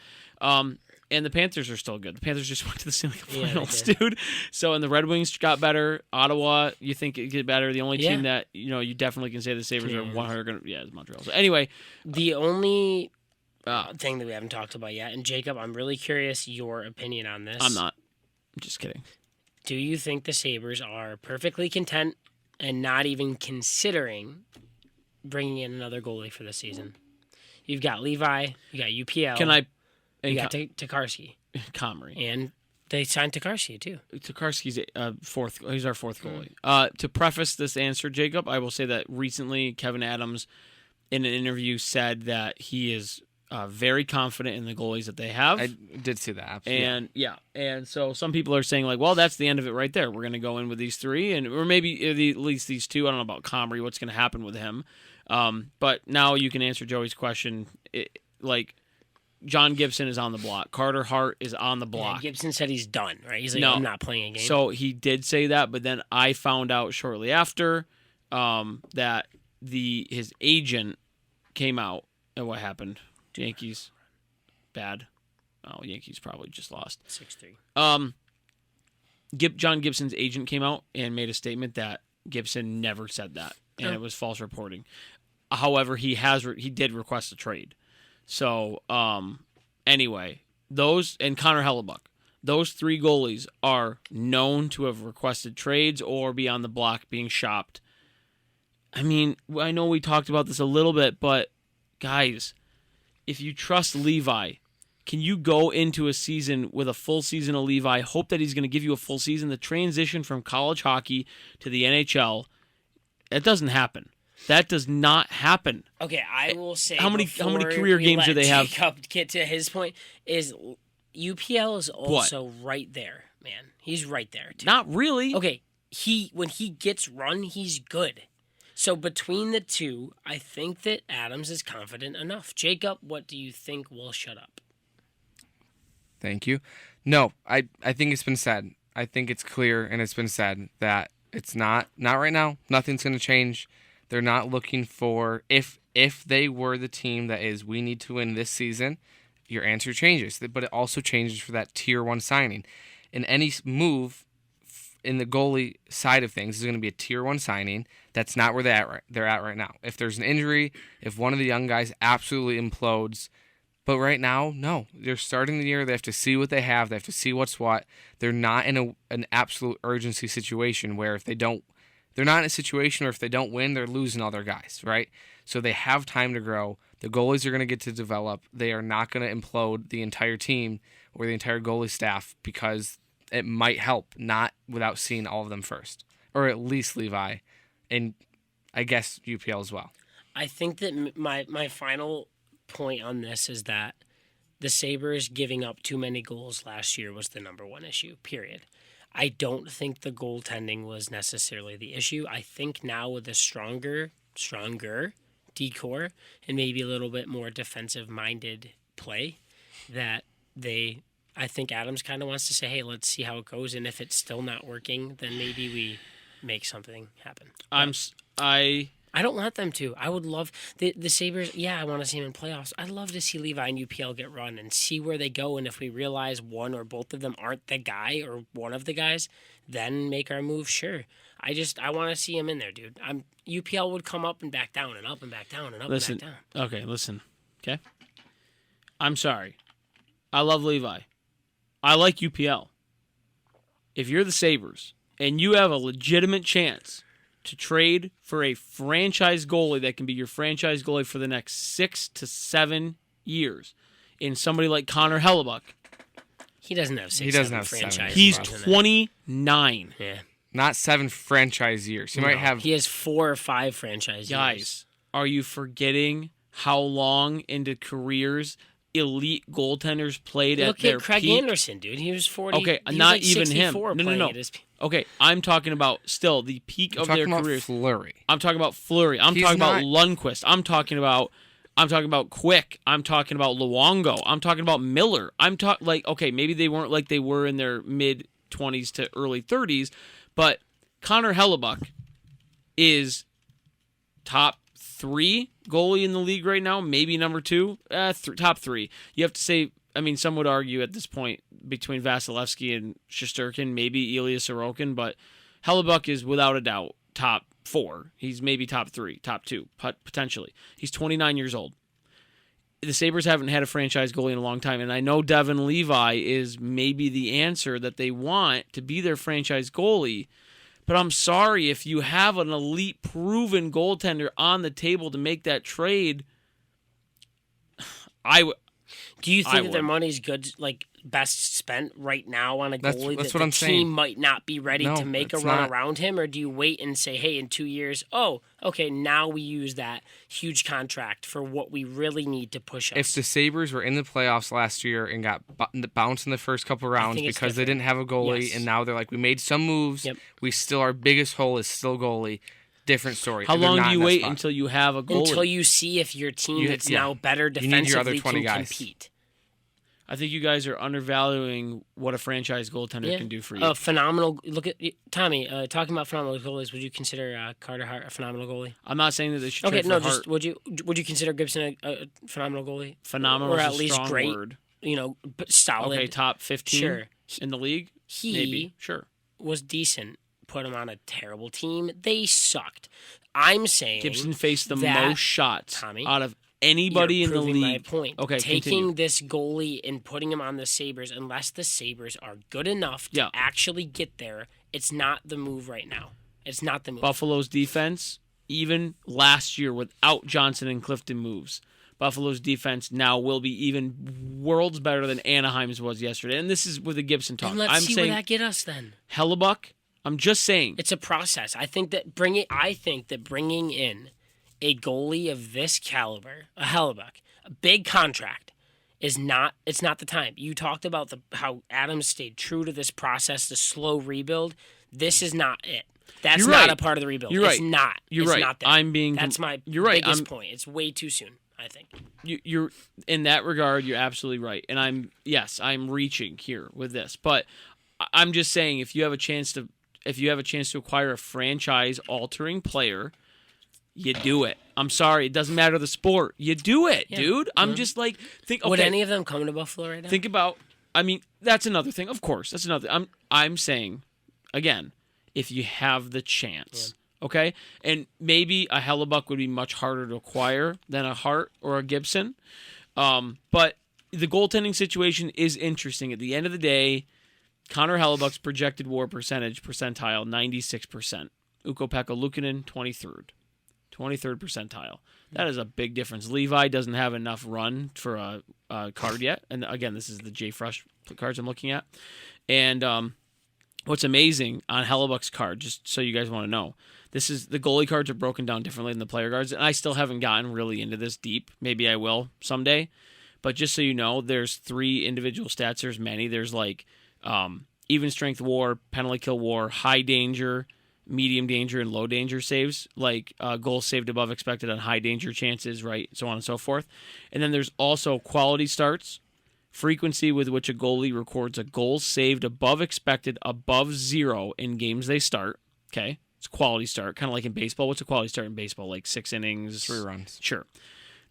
And the Panthers are still good. The Panthers just went to the Stanley Cup Yeah, they Finals, did. dude. So, and the Red Wings got better. Ottawa, you think it get better. The only team that, you definitely can say the Sabres are 100 going to, is Montreal. So, anyway. The only thing that we haven't talked about yet, and Jacob, I'm really curious your opinion on this. I'm not. I'm just kidding. Do you think the Sabres are perfectly content and not even considering bringing in another goalie for the season? You've got Levi, you got UPL. Can I? You got Tokarski. Comrie. And they signed Tokarski, too. Tokarski's fourth. He's our fourth goalie. To preface this answer, Jacob, I will say that recently Kevin Adams, in an interview, said that he is very confident in the goalies that they have. I did see that. Absolutely. And so some people are saying like, well, that's the end of it right there. We're going to go in with these three, or maybe at least these two. I don't know about Comrie. What's going to happen with him? But now you can answer Joey's question. John Gibson is on the block. Carter Hart is on the block. Yeah, Gibson said he's done, right? He's like, No. I'm not playing a game. So he did say that, but then I found out shortly after that his agent came out, and what happened? Yankees, bad. Oh, Yankees probably just lost. 6-3. John Gibson's agent came out and made a statement that Gibson never said that, and it was false reporting. However, he did request a trade. So, anyway, those and Connor Hellebuck, those three goalies are known to have requested trades or be on the block being shopped. I mean, I know we talked about this a little bit, but guys, if you trust Levi, can you go into a season with a full season of Levi, hope that he's going to give you a full season? The transition from college hockey to the NHL, that doesn't happen. That does not happen. Okay, I will say How many before career we games let do they have? Jacob get to his point is UPL is also right there, man. He's right there too. Not really. Okay, when he gets run, he's good. So between the two, I think that Adams is confident enough. Jacob, what do you think? Will shut up. Thank you. No, I think it's been said. I think it's clear and it's been said that it's not right now. Nothing's going to change. They're not looking for if they were the team that is we need to win this season, your answer changes. But it also changes for that tier 1 signing. In any move in the goalie side of things is going to be a tier 1 signing. That's not where they're at right now. If there's an injury, if one of the young guys absolutely implodes, but right now, no. They're starting the year. They have to see what they have. They have to see what's what. They're not in an absolute urgency situation where they're not in a situation where if they don't win, they're losing all their guys, right? So they have time to grow. The goalies are going to get to develop. They are not going to implode the entire team or the entire goalie staff because it might help, not without seeing all of them first. Or at least Levi, and I guess UPL as well. I think that my final point on this is that the Sabres giving up too many goals last year was the number one issue, period. I don't think the goaltending was necessarily the issue. I think now with a stronger decor and maybe a little bit more defensive-minded play that I think Adams kind of wants to say, hey, let's see how it goes, and if it's still not working, then maybe we make something happen. I don't want them to. I would love the Sabres. Yeah, I want to see them in playoffs. I'd love to see Levi and UPL get run and see where they go. And if we realize one or both of them aren't the guy or one of the guys, then make our move. Sure. I want to see him in there, dude. UPL would come up and back down and up and back down and up and back down. Okay, listen. Okay. I'm sorry. I love Levi. I like UPL. If you're the Sabres and you have a legitimate chance to trade for a franchise goalie that can be your franchise goalie for the next 6 to 7 years in somebody like Connor Hellebuck. He doesn't have 6 franchise. He's 29. Yeah. Not 7 franchise years. He might have. He has 4 or 5 franchise years. Guys, are you forgetting how long into careers elite goaltenders played at their peak? Look at Craig Anderson, dude. He was 40. Okay, he not was like even him. No. Okay, I'm talking about still the peak of their careers. Fleury. I'm talking about Fleury. I'm talking about Lundqvist. I'm talking about Quick. I'm talking about Luongo. I'm talking about Miller. Okay, maybe they weren't like they were in their mid 20s to early 30s, but Connor Hellebuck is top 3 goalie in the league right now, maybe number 2, top 3. You have to say I mean, some would argue at this point between Vasilevsky and Shesterkin, maybe Ilya Sorokin, but Hellebuck is without a doubt top 4. He's maybe top 3, top 2, potentially. He's 29 years old. The Sabres haven't had a franchise goalie in a long time, and I know Devin Levi is maybe the answer that they want to be their franchise goalie, but I'm sorry, if you have an elite, proven goaltender on the table to make that trade, Do you think that their money's good, like best spent right now on a goalie that's that what the I'm team saying. might not be ready to make a run around him? Or do you wait and say, hey, in 2 years, oh, okay, now we use that huge contract for what we really need to push us? If the Sabres were in the playoffs last year and got bounced in the first couple rounds because they didn't have a goalie, and now they're like, we made some moves, we still, our biggest hole is still goalie. Different story. How long do you wait until you have a goalie? Until you see if your team that's now better defensively can compete. I think you guys are undervaluing what a franchise goaltender can do for you. A phenomenal. Look at Tommy. Talking about phenomenal goalies, would you consider Carter Hart a phenomenal goalie? I'm not saying that they should. Trade for Hart. Would you consider Gibson a phenomenal goalie? Phenomenal, or is at a least strong great. Word. Solid. Okay, top 15 in the league. He sure was decent. Put him on a terrible team. They sucked. I'm saying Gibson faced the most shots out of anybody in the league. My point. Okay, taking this goalie and putting him on the Sabres, unless the Sabres are good enough to actually get there, it's not the move right now. It's not the move. Buffalo's defense, even last year without Johnson and Clifton moves, Buffalo's defense now will be even worlds better than Anaheim's was yesterday. And this is with the Gibson talk. And let's see where that get us then. Hellebuck, I'm just saying. It's a process. I think that bringing in a goalie of this caliber, a Hellebuck, a big contract, it's not the time. You talked about how Adams stayed true to this process, the slow rebuild. This is not it. That's not a part of the rebuild. You're right. It's not. You're it's right. Not that. That's my biggest point. It's way too soon, I think. You're in that regard, you're absolutely right. And I'm reaching here with this. But I'm just saying if you have a chance to acquire a franchise-altering player, you do it. I'm sorry, it doesn't matter the sport. You do it, dude. I'm just like, would any of them come to Buffalo right now? Think about. I mean, that's another thing. Of course, that's another. I'm saying, again, if you have the chance, okay, and maybe a Hellebuck would be much harder to acquire than a Hart or a Gibson, but the goaltending situation is interesting. At the end of the day, Connor Hellebuck's projected WAR percentile, 96%. Ukko-Pekka Luukkonen, 23rd percentile. That is a big difference. Levi doesn't have enough run for a card yet. And again, this is the J Fresh cards I'm looking at. And what's amazing on Hellebuck's card, just so you guys want to know, this is the goalie cards are broken down differently than the player cards. And I still haven't gotten really into this deep. Maybe I will someday. But just so you know, there's 3 individual stats. There's many. There's like even strength WAR, penalty kill WAR, high danger, medium danger, and low danger saves, like goals saved above expected on high danger chances, right, so on and so forth. And then there's also quality starts, frequency with which a goalie records a goal saved above expected, above 0 in games they start. Okay, it's quality start, kind of like in baseball. What's a quality start in baseball? Like 6 innings, 3 runs. Sure.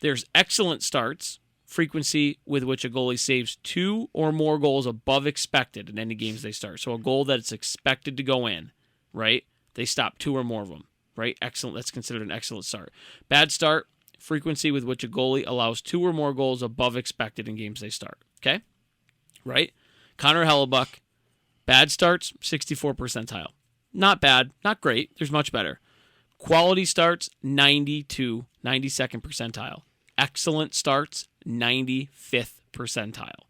There's excellent starts, frequency with which a goalie saves 2 or more goals above expected in any games they start. So a goal that's expected to go in, right? They stop 2 or more of them, right? Excellent. That's considered an excellent start. Bad start, frequency with which a goalie allows 2 or more goals above expected in games they start. Okay? Right? Connor Hellebuck, bad starts, 64 percentile. Not bad, not great. There's much better. Quality starts, 92, 92nd percentile. Excellent starts, 95th percentile.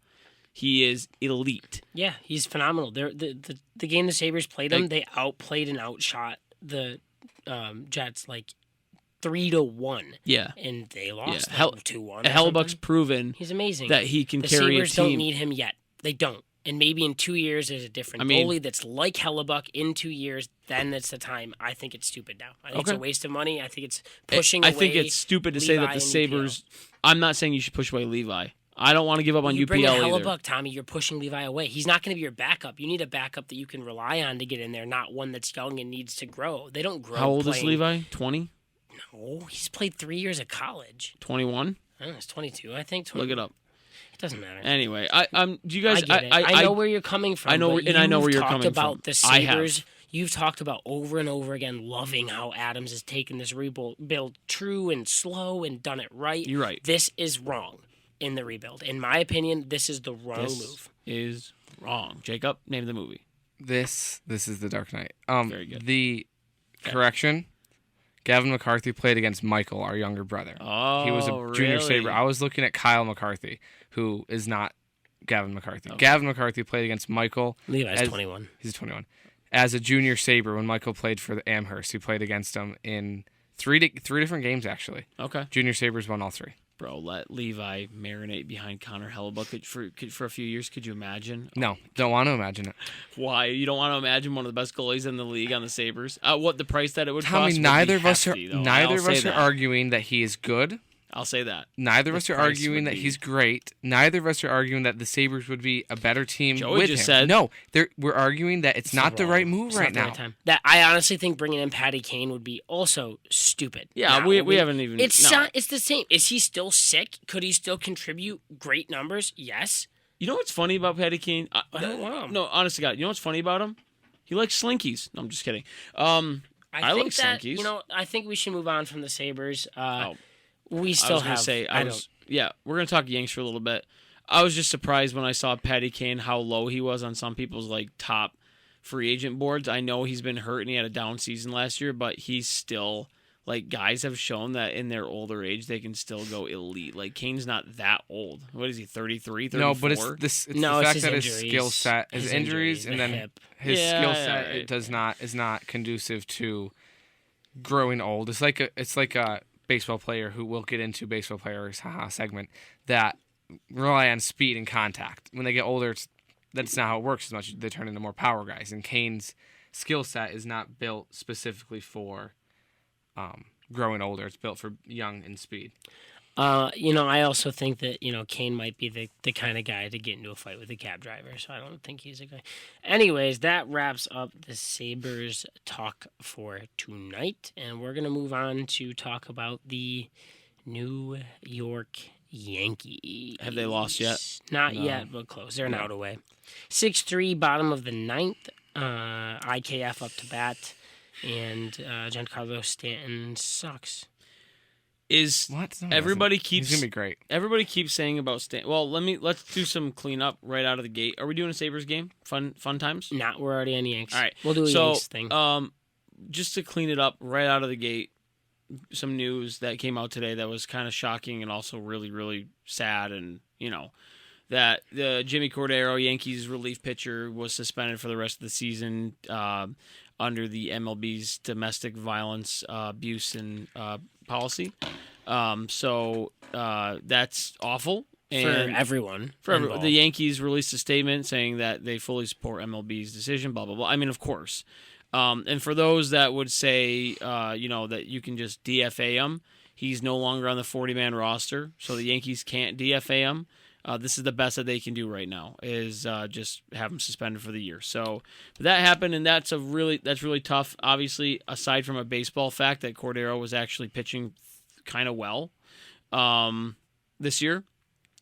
He is elite. Yeah, he's phenomenal. The game the Sabres played him, they outplayed and outshot the Jets like 3-1. Yeah. And they lost 2-1. Hellebuck's proven he's amazing. That he can carry a team. The Sabres don't need him yet. They don't. And maybe in 2 years there's a different goalie that's like Hellebuck in 2 years. Then it's the time. I think it's stupid now. I think it's a waste of money. I think it's pushing away I think it's stupid to say that the Sabres... I'm not saying you should push away Levi. I don't want to give up on UPL bring either. Hellebuck, Tommy, you're pushing Levi away. He's not going to be your backup. You need a backup that you can rely on to get in there, not one that's young and needs to grow. They don't grow. How old is Levi? 20? No, he's played 3 years of college. 21? I don't know, he's 22, I think. Look it up. Doesn't matter. Anyway, do you guys? I get it. I know where you're coming from. I know, but I know where you're talked coming about from. the Sabres. You've talked about over and over again loving how Adams has taken this rebuild true and slow and done it right. You're right. This is wrong in the rebuild. In my opinion, this is the wrong move. Is wrong. Jacob, name the movie. This is The Dark Knight. Very good. The correction, Gavin McCarthy played against Michael, our younger brother. Oh, he was a junior Sabre. I was looking at Kyle McCarthy, who is not Gavin McCarthy. Okay. Gavin McCarthy played against Michael. Levi's 21. He's 21. As a junior Sabre, when Michael played for the Amherst, he played against him in three different games, actually. Okay. Junior Sabres won all three. Bro, let Levi marinate behind Connor Hellebuck for a few years. Could you imagine? No, don't want to imagine it. Why? You don't want to imagine one of the best goalies in the league on the Sabres? What the price that it would Tommy, cost? neither would of be us hefty, are neither of us are that. arguing that he is good. I'll say that. Neither of us are price arguing would that be- he's great. Neither of us are arguing that the Sabres would be a better team Joey with just him. said- No, we're arguing that it's not the right move It's right not the now. right time. That I honestly think bringing in Patty Kane would be also stupid. Yeah, Now, we haven't even. It's no. not, it's the same. Is he still sick? Could he still contribute great numbers? Yes. You know what's funny about Patty Kane? I don't know. No, honest to God, you know what's funny about him? He likes Slinkies. No, I'm just kidding. I I think like that, Slinkies. I think we should move on from the Sabres. Oh. We I still was gonna have. say I we're gonna talk Yanks for a little bit. I was just surprised when I saw Patty Kane how low he was on some people's like top free agent boards. I know he's been hurt and he had a down season last year, but he's still like guys have shown that in their older age they can still go elite. Like Kane's not that old. What is he? 33, 34? No, but it's the fact his that his injuries. skill set, his injuries, the and then hip. his Yeah, skill yeah, set right. is not conducive to growing old. It's like a baseball player who we'll get into baseball players segment that rely on speed and contact. When they get older, that's not how it works as much. They turn into more power guys. And Kane's skill set is not built specifically for growing older. It's built for young and speed. I also think that, Kane might be the kind of guy to get into a fight with a cab driver, so I don't think he's a guy. Anyways, that wraps up the Sabres talk for tonight, and we're going to move on to talk about the New York Yankees. Have they lost yet? Not No. yet, but close. They're an out away. 6-3, bottom of the ninth. IKF up to bat, and Giancarlo Stanton sucks. Is What? No, everybody he's keeps gonna be great. everybody keeps saying about Stan? Well, let's do some cleanup right out of the gate. Are we doing a Sabres game? Fun times. Not, we're already on Yanks. All right, We'll do a so, Yanks thing. Just to clean it up right out of the gate, some news that came out today that was kind of shocking and also really, really sad. And, that the Jimmy Cordero, Yankees relief pitcher, was suspended for the rest of the season under the MLB's domestic violence abuse and policy. So that's awful. And for everyone. for everyone. involved. The Yankees released a statement saying that they fully support MLB's decision, blah, blah, blah. I mean, of course. And for those that would say, that you can just DFA him, he's no longer on the 40-man roster, so the Yankees can't DFA him. This is the best that they can do right now, is just have him suspended for the year. So that happened, and that's really tough. Obviously, aside from a baseball fact that Cordero was actually pitching kind of well this year,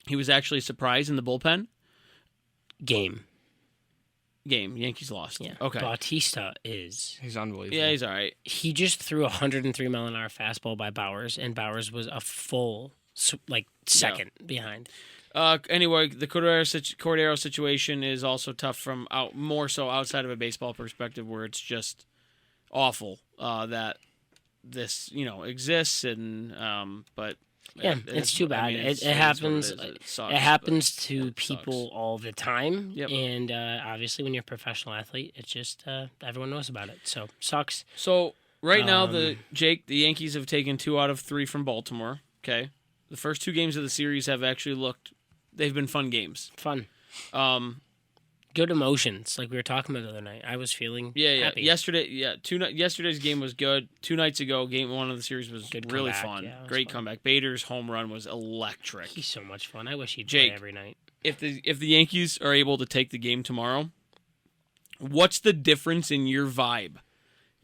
he was actually surprised in the bullpen game. Yankees lost. Yeah. Okay. Bautista is. He's unbelievable. Yeah, he's all right. He just threw a 103-mile-an-hour fastball by Bowers, and Bowers was a full, second behind. Anyway, the Cordero situation is also tough from more so outside of a baseball perspective, where it's just awful that this exists, and but Yeah, it's too bad. It happens. It happens to people all the time. Yep. And obviously, when you're a professional athlete, it's just everyone knows about it. So sucks. So right now, the Yankees have taken 2 out of 3 from Baltimore. Okay, the first 2 games of the series have actually they've been fun games. Fun. Good emotions, like we were talking about the other night. I was feeling happy. Yesterday's game was good. 2 nights ago, game 1 of the series was Good really comeback, fun. yeah, it was Great fun. comeback. Bader's home run was electric. He's so much fun. I wish he'd Jake. play every night. If the Yankees are able to take the game tomorrow, what's the difference in your vibe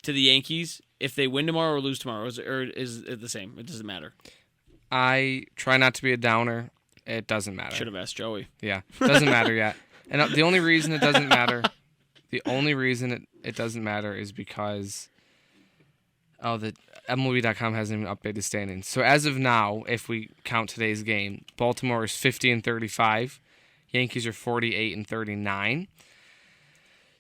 to the Yankees if they win tomorrow or lose tomorrow? Or is it the same? It doesn't matter. I try not to be a downer. It doesn't matter. Should have asked Joey. Yeah, it doesn't matter yet. And the only reason it doesn't matter, it doesn't matter is because the MLB.com hasn't even updated standings. So as of now, if we count today's game, Baltimore is 50-35, Yankees are 48-39,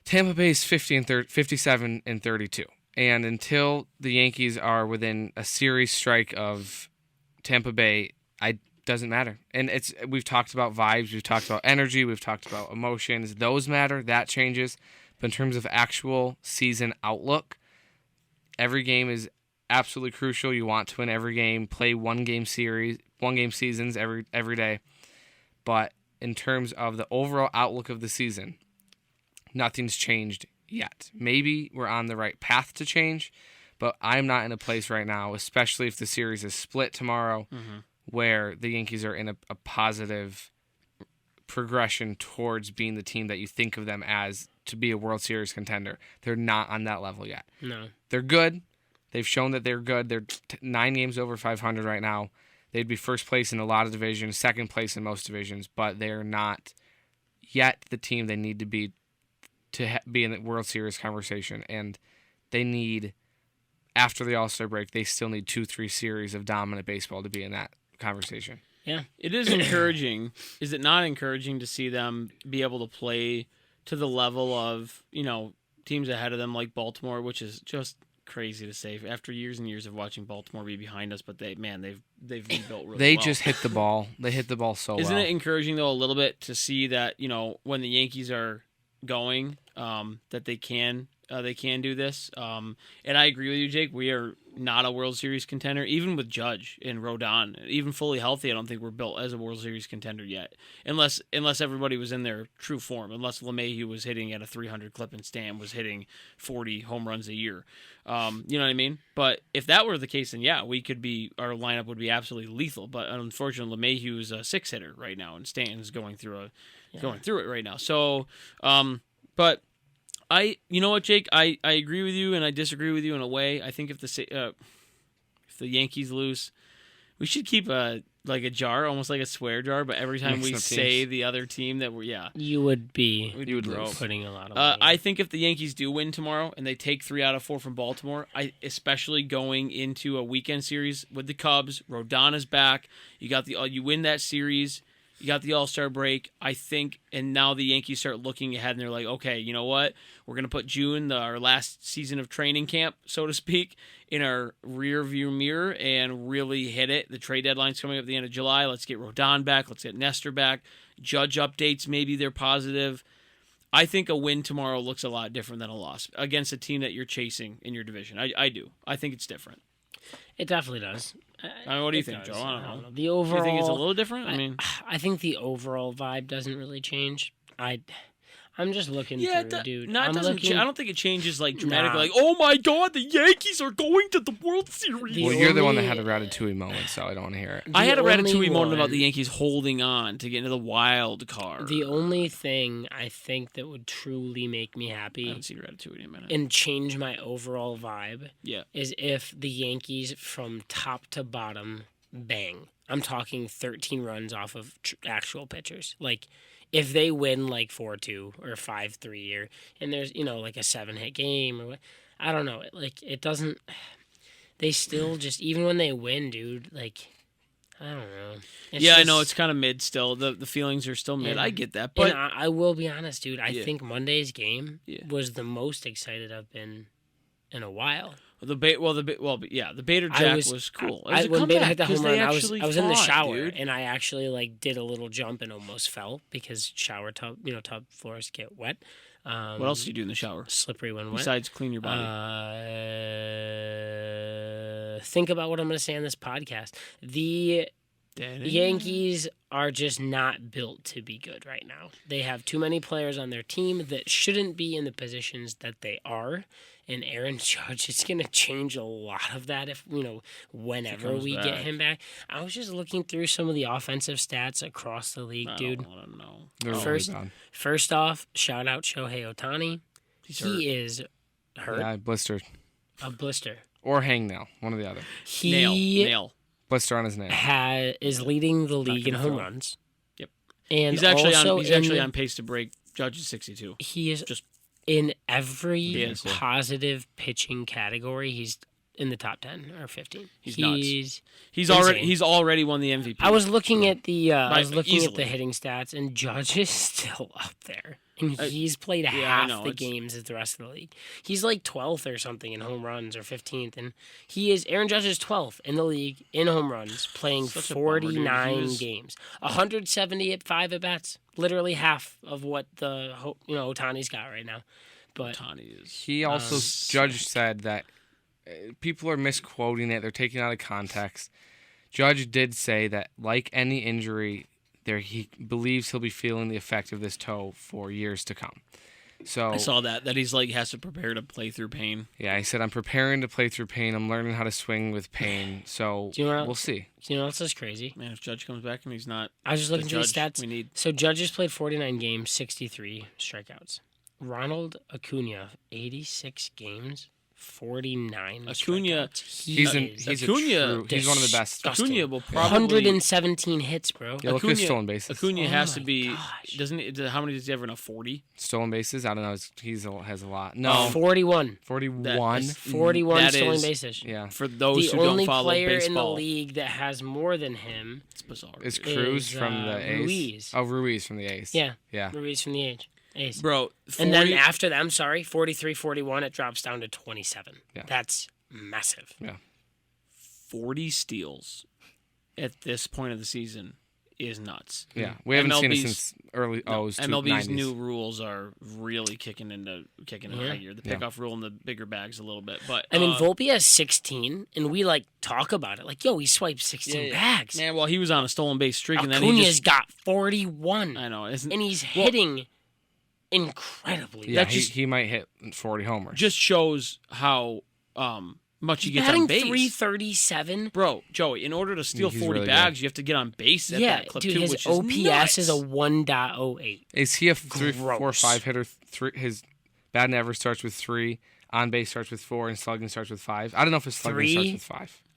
Tampa Bay is 57-32. And until the Yankees are within a series strike of Tampa Bay, it doesn't matter. And we've talked about vibes, we've talked about energy, we've talked about emotions. Those matter. That changes. But in terms of actual season outlook, every game is absolutely crucial. You want to win every game, play one game seasons every day. But in terms of the overall outlook of the season, nothing's changed yet. Maybe we're on the right path to change, but I'm not in a place right now, especially if the series is split tomorrow, where the Yankees are in a positive progression towards being the team that you think of them as to be a World Series contender. They're not on that level yet. No. They're good. They've shown that they're good. They're 9 games over 500 right now. They'd be first place in a lot of divisions, second place in most divisions, but they're not yet the team they need to be in the World Series conversation. And they need, after the All-Star break, they still need 2-3 series of dominant baseball to be in that conversation. Yeah. It is encouraging. Is it not encouraging to see them be able to play to the level of, teams ahead of them like Baltimore, which is just crazy to say after years and years of watching Baltimore be behind us, but they've rebuilt really They well. just hit the ball. They hit the ball so Isn't well. it encouraging, though, a little bit to see that, when the Yankees are going, that they can do this. And I agree with you, Jake. We are not a World Series contender, even with Judge and Rodon. Even fully healthy, I don't think we're built as a World Series contender yet. Unless everybody was in their true form. Unless LeMahieu was hitting at a 300 clip and Stan was hitting 40 home runs a year. You know what I mean? But if that were the case, then yeah, our lineup would be absolutely lethal. But unfortunately, LeMahieu is a 6-hitter right now, and Stanton's going through it right now. So, but you know what, Jake? I agree with you, and I disagree with you in a way. I think if the Yankees lose, we should keep a jar, almost like a swear jar. But every time we say the other team that you would be lose. Putting a lot of money. I think if the Yankees do win tomorrow and they take 3 out of 4 from Baltimore, especially going into a weekend series with the Cubs, Rodon is back. You win that series. You got the All-Star break, I think, and now the Yankees start looking ahead, and they're like, okay, you know what? We're going to put June, our last season of training camp, so to speak, in our rear-view mirror and really hit it. The trade deadline's coming up at the end of July. Let's get Rodon back. Let's get Nestor back. Judge updates, maybe they're positive. I think a win tomorrow looks a lot different than a loss against a team that you're chasing in your division. I do. I think it's different. It definitely does. I mean, what do you think, Joe? I don't know. The overall, do you think it's a little different? I think the overall vibe doesn't really change. I'm just looking through, dude. No, it doesn't. I don't think it changes dramatically. Nah. Like, oh my God, the Yankees are going to the World Series. Well, you're the one that had a Ratatouille moment, so I don't want to hear it. I had a Ratatouille moment about the Yankees holding on to get into the wild card. The only thing I think that would truly make me I happy haven't seen Ratatouille in a minute. and change my overall vibe Yeah. is if the Yankees from top to bottom bang. I'm talking 13 runs off of actual pitchers. If they win 4-2 or 5-3 and there's like a 7-hit game or what, I don't know, it doesn't. They still just, even when they win, dude, I don't know. I know it's kind of mid still. The feelings are still mid. I get that, but and I will be honest, dude. I think Monday's game was the most excited I've been in a while. The Bader Jack was cool. When Bader hit the home run, I was in the shower, dude. and I actually did a little jump and almost fell because shower tub floors get wet. What else do you do in the shower? Slippery when wet. Besides clean your body. Think about what I'm going to say on this podcast. The Yankees are just not built to be good right now. They have too many players on their team that shouldn't be in the positions that they are. And Aaron Judge, it's going to change a lot of that whenever we get him back. I was just looking through some of the offensive stats across the league, dude. I don't know. First off, shout out Shohei Ohtani. He is hurt. Yeah, blistered. A blister. Or hangnail, one or the other. Nail. blister on his nail. is leading the league in gonna home throw. runs. Yep. And He's actually also on pace to break Judge's 62. He is Just in every is, yeah. positive pitching category. He's in the top 10 or 15. He's nuts. He's already won the MVP. I was looking at the easily. hitting stats, and Judge is still up there, and he's played half the games as the rest of the league. He's like 12th or something in home runs, or 15th, and Aaron Judge is 12th in the league in home runs, playing Such a bummer, dude. 49 games, 170 at 5 at bats, literally half of what Ohtani's got right now. But Ohtani is. He also Judge said that people are misquoting it. They're taking it out of context. Judge did say that, like any injury, he believes he'll be feeling the effect of this toe for years to come. So I saw that he's like has to prepare to play through pain. Yeah, he said, I'm preparing to play through pain. I'm learning how to swing with pain. So we'll see. Do you know what's just crazy? Man, if Judge comes back and he's not, I was just looking through the stats. We need. So Judge has played 49 games, 63 strikeouts. Ronald Acuna, 86 games, 49 Acuna, strikeouts. He's one of the best. Acuna will probably 117 hits, bro. Yeah, look at his stolen bases. Acuna has to my be. gosh. Doesn't he? How many does he ever know? 40 stolen bases? I don't know. He has a lot. No, 41. 41. 41 That stolen is- bases. Yeah. For those The who only don't follow player in the baseball, league that has more than him, it's bizarre. Is Cruz is, from the A's? Ruiz. Oh, Ruiz from the A's. Yeah. Yeah. Ruiz from the A's. Bro, 40, And then after them, 43, 41, it drops down to 27. Yeah. That's massive. 40 steals at this point of the season is nuts. Yeah. We haven't seen it MLB's since early O's to MLB's 90s. new rules are really kicking into high gear. The Yeah. pickoff rule and the bigger bags a little bit. But I mean, Volpe has 16, and we talk about it. Like, yo, he swiped 16 bags. Man, well, he was on a stolen base streak, and then Acuna's he just got 41. I know, And he's hitting incredibly. Yeah, that just- he might hit 40 homers. just shows how much he He's gets batting on base. 337. Bro, Joey, in order to steal He's 40 really bags, you have to get on base at Yeah, that clip dude, too, his which OPS is is a 1.08. Is he a 3, 4, Gross. 5 hitter? His batting average starts with 3, on base starts with 4, and slugging starts with 5. I don't know if his slugging starts 3? with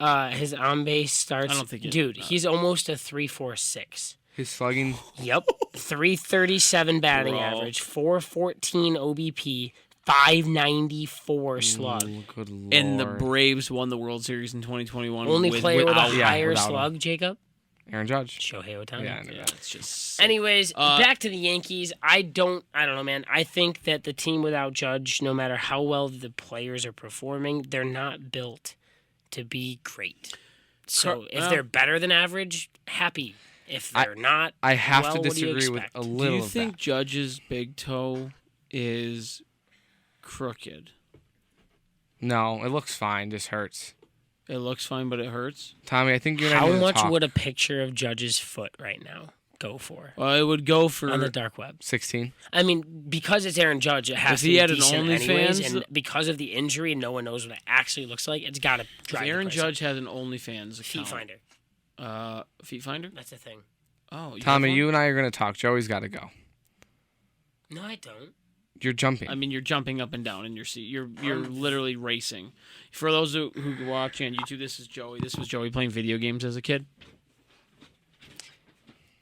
5. His on base starts. I don't think it- dude, he's almost a 3.46. His slugging. Yep, 337 batting Bro. average, 414 OBP, 594 slug. Ooh, good lord. And the Braves won the World Series in 2021. Only player with a without- yeah, higher without him. slug, Jacob. Aaron Judge. Shohei Ohtani. Yeah, I know Yeah, that. it's just Anyways, back to the Yankees. I don't know, man. I think that the team without Judge, no matter how well the players are performing, they're not built to be great. So if they're better than average, happy. If they're not, I have well, to what do you disagree with expect? a Do little you of think that. Judge's big toe is crooked? No, it looks fine. Just hurts. It looks fine, but it hurts. Tommy, I think you and I How need to much talk. would a picture of Judge's foot right now go for Well, it would go for on the dark web? 16? I mean, because it's Aaron Judge, it has If to he be had an decent anyways, OnlyFans- and because of the injury, no one knows what it actually looks like. It's got to if drive Aaron you crazy. Judge has an OnlyFans Feet account. Finder. Feet Finder? That's a thing. Oh, you Tommy, have one? you and I are going to talk. Joey's got to go. No, I don't. You're jumping. I mean, you're jumping up and down in your seat. You're literally racing. For those who watch on YouTube, this is Joey. This was Joey playing video games as a kid.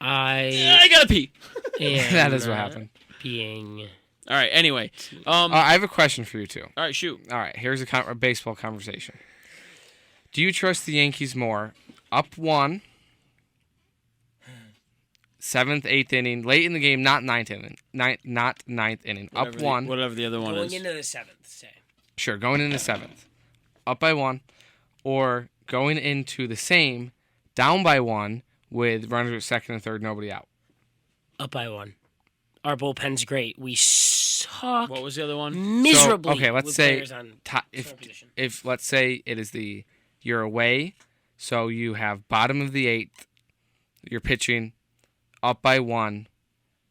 I gotta pee. That is what happened. Being All right. Anyway, I have a question for you, too. all right. Shoot. All right, here's a baseball conversation. Do you trust the Yankees more up 1, 7th, 8th inning, late in the game, not 9th inning, not 9th inning, up 1. Whatever the other one going is. into the 7th, say. Sure, going into 7th, up by 1, or going into the same, down by 1, with runners at second and third, nobody out. Up by 1. Our bullpen's great. We suck What was the other one? miserably. So, okay, let's with say players on scoring position. if let's say it is you're away, so you have bottom of the 8th, you're pitching up by 1,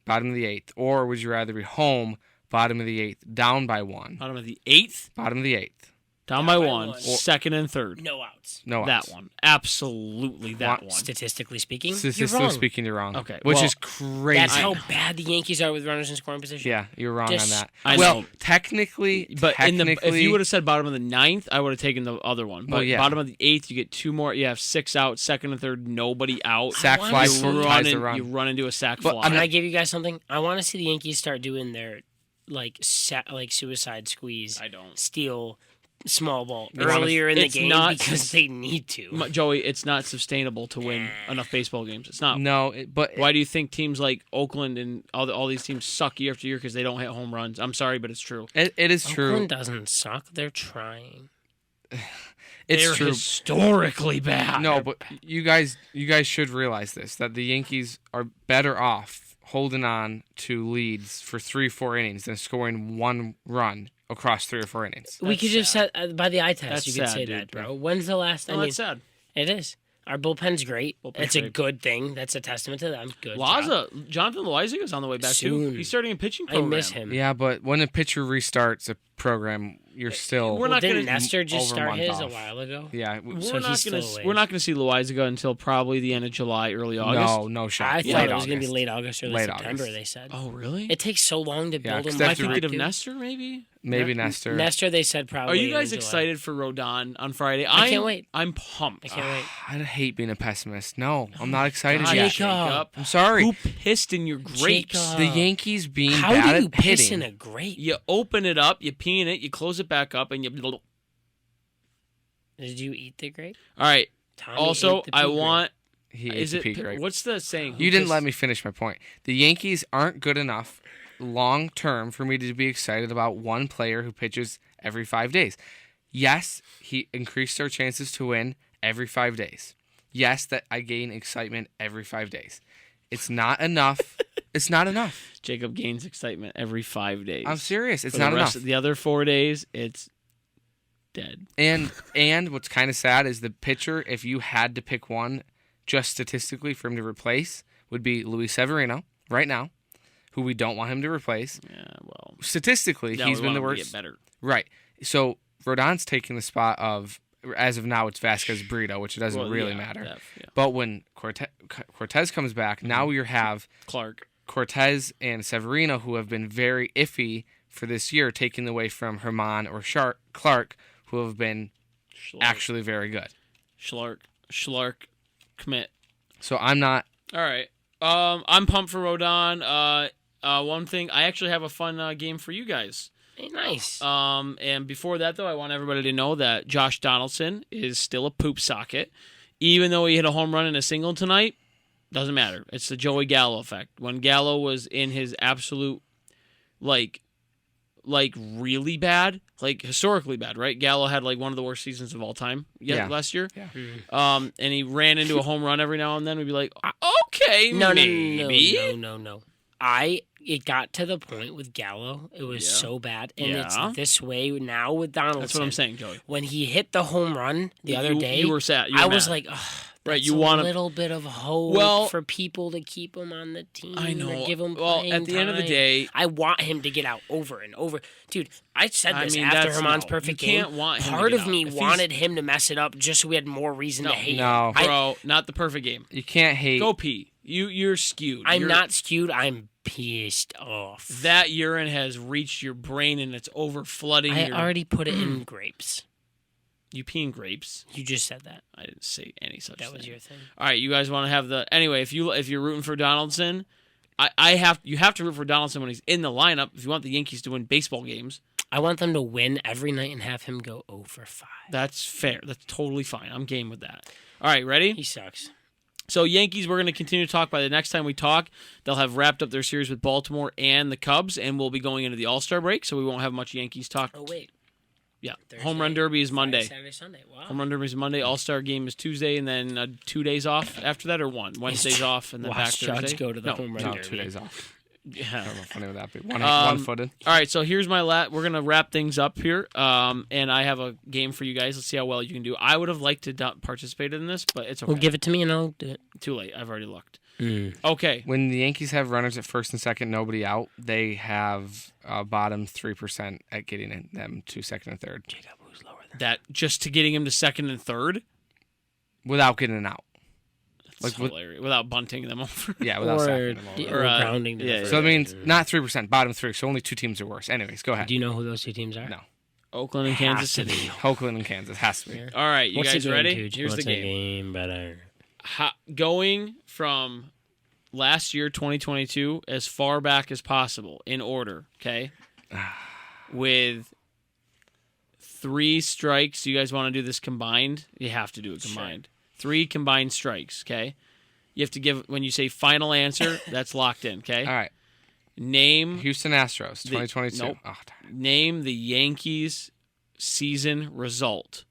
bottom of the 8th, or would you rather be home, bottom of the 8th, down by 1, Bottom of the 8th. bottom of the 8th, Down by by one. one. Second and third. No outs. No outs. That one. Absolutely that one. Statistically speaking, you're Statistically wrong. speaking, you're wrong. Okay, Which well, is crazy. That's how bad the Yankees are with runners in scoring position. Yeah, you're wrong Just- on that. I Well, know. technically, But if you would have said bottom of the ninth, I would have taken the other one. But Well, yeah. bottom of the eighth, you get two more. You have 6 out, second and third, nobody out. sack I fly wanna ties the You run. run into a sack But fly. Can I give you guys something? I want to see the Yankees start doing their like suicide squeeze, I don't. steal, small ball You wanna- earlier in the It's game not- because they need to. Joey, it's not sustainable to win enough baseball games. It's not. No, but Why do you think teams like Oakland and all these teams suck year after year because they don't hit home runs? I'm sorry, but it's true. it is true. Oakland doesn't suck. They're trying. It's They're true. historically bad. No, but you guys should realize this, that the Yankees are better off holding on to leads for 3-4 innings than scoring one run across 3 or 4 innings. We That's could just sad. set by the eye test. That's You could sad, say dude. that, bro. When's the last? No, I mean, that's sad. it is. Our bullpen's great. Bullpen's It's a great. good thing. That's a testament to them. Good job. Laza, Jonathan Loizaga is on the way back too. Soon. He's starting a pitching I program. miss him. Yeah, but when a pitcher restarts a program, you're still We're not Didn't gonna- Nestor just over a start month his a off. while ago? yeah. We're So not he's gonna. still a ways. We're not going to see Loizaga until probably the end of July, early August. No shot. I Late thought it was going to be August. late August or Late September. August. They said Oh, really? it takes so long to Yeah, build 'cause them. they Am I have to thinking of Dude. Nestor, maybe? Maybe Nestor. Nestor, they said probably. Are you in guys July. excited for Rodon on Friday? I can't wait. I'm pumped. I can't wait. I hate being a pessimist. No, I'm not excited God, yet. Jacob. I'm sorry. Who pissed in your grapes? Jacob. The Yankees being How bad do you at piss hitting. in a grape? You open it up, you pee in it, you close it back up, and you. Did you eat the grape? All right. Tommy Also, ate the pea I grape. want. He ate Is the it? pea grape. What's the saying? Who You didn't pissed- let me finish my point. The Yankees aren't good enough long term for me to be excited about one player who pitches every 5 days. Yes, he increased our chances to win every 5 days. Yes, that I gain excitement every 5 days. It's not enough. It's not enough. Jacob gains excitement every 5 days. I'm serious. It's For not the rest enough. of the other 4 days, it's dead. And what's kind of sad is the pitcher, if you had to pick one just statistically for him to replace, would be Luis Severino right now, who we don't want him to replace. Yeah, well, Statistically, no, he's we been want the him to worst. get better. Right. So Rodon's taking the spot of, as of now, it's Vasquez Brito, which doesn't Well, really yeah, matter. yeah. But when Cortez comes back, now you have Clark. Cortez and Severino, who have been very iffy for this year, taken away from Herman or Clark, who have been Schlark. actually very good. Schlark. Commit. So I'm not. All right. I'm pumped for Rodon. One thing, I actually have a fun game for you guys. Hey, nice. And before that, though, I want everybody to know that Josh Donaldson is still a poop socket. Even though he hit a home run and a single tonight, doesn't matter. It's the Joey Gallo effect. When Gallo was in his absolute, like really bad, like historically bad, right? Gallo had like one of the worst seasons of all time last year. Yeah. And he ran into a home run every now and then. We'd be like, okay, No, maybe. no. It got to the point with Gallo. It was Yeah. so bad, and Yeah. it's this way now with Donaldson. That's what I'm saying, Joey. When he hit the home run the other day, you were sad. You I were was mad. like, ugh, Right, that's you a wanna- little bit of hope Well- for people to keep him on the team. I or know. give him Well, playing at the end of the time. day, I want him to get out over and over. Dude, I said I this mean, after that's- Herman's no, perfect you game. can't want him to Part get of out. me If he's- wanted him to mess it up just so we had more reason to hate No. him. I, bro, not the perfect game. You can't hate. Go pee. You're skewed. I'm You're- not skewed. I'm pissed off. That urine has reached your brain and it's over flooding. I your... already put it in grapes. You pee in grapes? You just said that. I didn't say any such That thing. was your thing. All right, you guys want to have the anyway? If you're rooting for Donaldson, you have to root for Donaldson when he's in the lineup. If you want the Yankees to win baseball games, I want them to win every night and have him go 0-5. that's fair. That's totally fine. I'm game with that. All right, ready? He sucks. So Yankees, we're going to continue to talk. By the next time we talk, they'll have wrapped up their series with Baltimore and the Cubs, and we'll be going into the All-Star break, so we won't have much Yankees talk. Oh, wait. Yeah, Thursday, Home Run Derby is Friday, Monday. Saturday, Sunday. Wow. Home Run Derby is Monday. All-Star game is Tuesday, and then 2 days off after that, or one. Wednesdays off, and then back Watch Judge Thursday. go to the No, Home Run No, Derby. 2 days off. Yeah. I don't know how funny would that be. Um, One-footed. All right, so here's my we're gonna wrap things up here, and I have a game for you guys. Let's see how well you can do. I would have liked to participate in this, but it's okay. Well, give it to me and I'll do it. Too late. I've already looked. Okay. When the Yankees have runners at first and second, nobody out, they have bottom 3% at getting them to second and third. Jacob, who's lower That just to getting him to second and third? without getting an out. That's hilarious. Without bunting them over. Yeah, without sacking them over. Or grounding to the first. So it means not 3%, bottom 3. So only 2 teams are worse. Anyways, go ahead. Do you know who those 2 teams are? No. Oakland and Kansas City. Oakland and Kansas has to be. All right, you What's guys the game, ready? Tooch? Here's What's the game. Better. Going from last year, 2022, as far back as possible in order, okay? With 3 strikes. You guys want to do this combined? You have to do it combined. Sure. 3 combined strikes, okay? You have to give, when you say final answer, that's locked in, okay? All right. Name Houston Astros, 2022. Nope. Oh, name the Yankees season result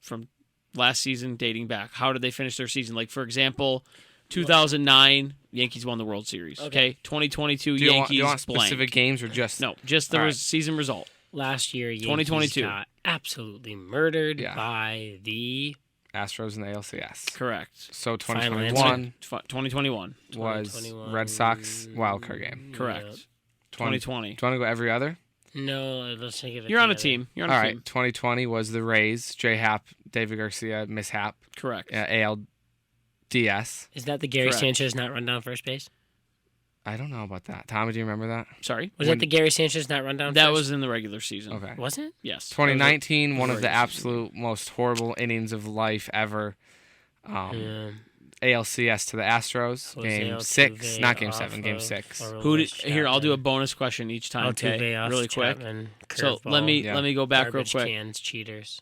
from last season dating back. How did they finish their season? Like, for example, 2009, Yankees won the World Series. Okay. 2022, Yankees do you want specific blank. games or just... No, just the season result. Last year, Yankees 2022. got absolutely murdered by the... Astros and the ALCS. Correct. So 2021 2021 was Red Sox wildcard game. Correct. Yep. 2020. Do you want to go every other? No, let's think of it. You're on a team. You're on All a right. team. 2020 was the Rays, J-Hap, David Garcia, mishap. Correct. ALDS. Is that the Gary Correct. Sanchez not run down first base? I don't know about that. Tommy, do you remember that? Sorry? Was that the Gary Sanchez not run down That first? was in the regular season. Okay. Was it? Yes. 2019, one of the regular absolute most horrible innings of life ever. Yeah. ALCS to the Astros. Jose Game 6. Altuve Not Game off 7. Game of 6. Here, I'll do a bonus question each time, okay? Altuve off Really quick. Chapman, So let curveball, me go back real garbage quick. cans, cheaters.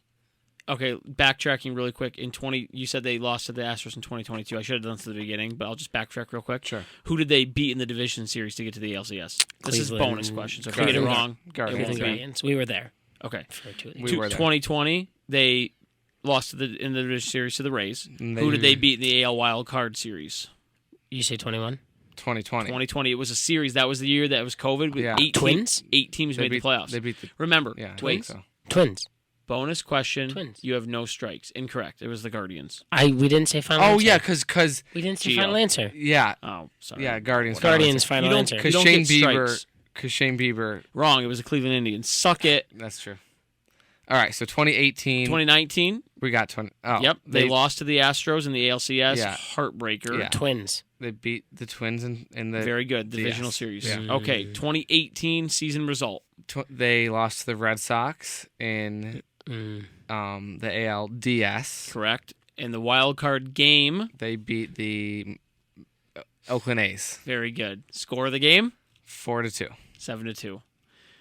Okay, backtracking really quick. You said they lost to the Astros in 2022. I should have done this at the beginning, but I'll just backtrack real quick. Sure. Who did they beat in the division series to get to the ALCS? This is Cleveland bonus question, so if you get it wrong, Guardians. it won't be. Guardians. We were there. Okay. For 2 of We these. were there. 2020, they lost in the division series to the Rays. And Who did they beat in the AL Wild Card Series? You say 21? 2020. 2020. It was a series. That was the year that was COVID. With Yeah. Twins? 8 teams made the playoffs. They beat the... Remember, Yeah, I think Twins. so. Twins. Bonus question. Twins. You have no strikes. Incorrect. It was the Guardians. We didn't say final Oh, answer. yeah, because... We didn't say Gio. final answer. Yeah. Oh, sorry. Yeah, Guardians. Guardians final You answer. don't- Because you Shane get Bieber... strikes. Because Shane Bieber... Wrong. It was the Cleveland Indians. Suck it. That's true. All right, so 2018... 2019. We got 20... Oh, Yep. They lost to the Astros in the ALCS. Yeah. Heartbreaker. Yeah. Twins. They beat the Twins in the... Very good. Divisional Yes. series. Yeah. Okay. 2018 season result. They lost to the Red Sox in Mm. the ALDS. Correct. In the wild card game. They beat the Oakland A's. Very good. Score of the game? 4-2. 7-2.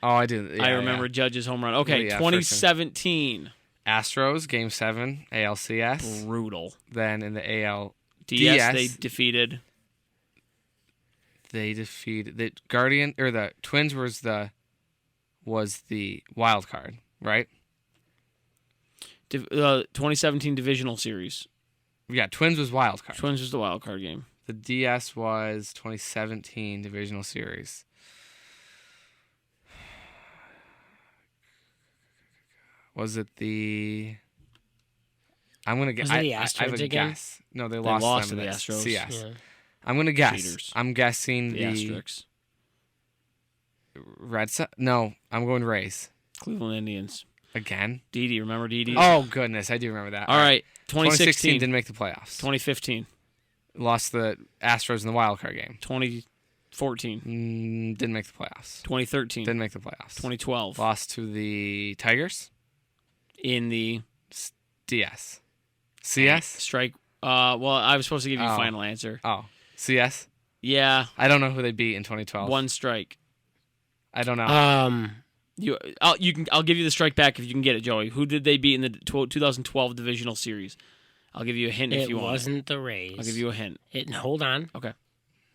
Oh, I did. Yeah, I remember yeah. Judge's home run. Okay. Yeah, 2017. Astros, Game 7, ALCS. Brutal. Then in the ALDS, They defeated. they defeated the Guardian, or the Twins was the wild card, right? 2017 divisional series. Yeah, Twins was wild card. Twins was the wild card game. The DS was 2017 divisional series. Was it the? I'm gonna guess. Was it the I have Astros a again? guess. No, they lost lost to them the in Astros. CS. Yeah. I'm gonna guess. Cheaters. I'm guessing The the Asterix. Red Sox. No, I'm going Rays Cleveland Indians. again. Didi, remember Didi? Oh goodness, I do remember that. All right. 2016. didn't make the playoffs. 2015. Lost the Astros in the wild card game. 2014. Didn't make the playoffs. 2013. Didn't make the playoffs. 2012. Lost to the Tigers. In the DS. CS. strike. Well, I was supposed to give you a Oh. final answer. Oh, CS. Yeah. I don't know who they beat in 2012. One strike. I don't know. I'll give you the strike back if you can get it, Joey. Who did they beat in the 2012 divisional series? I'll give you a hint if It you want. wasn't the Rays. I'll give you a hint. Hold on. Okay.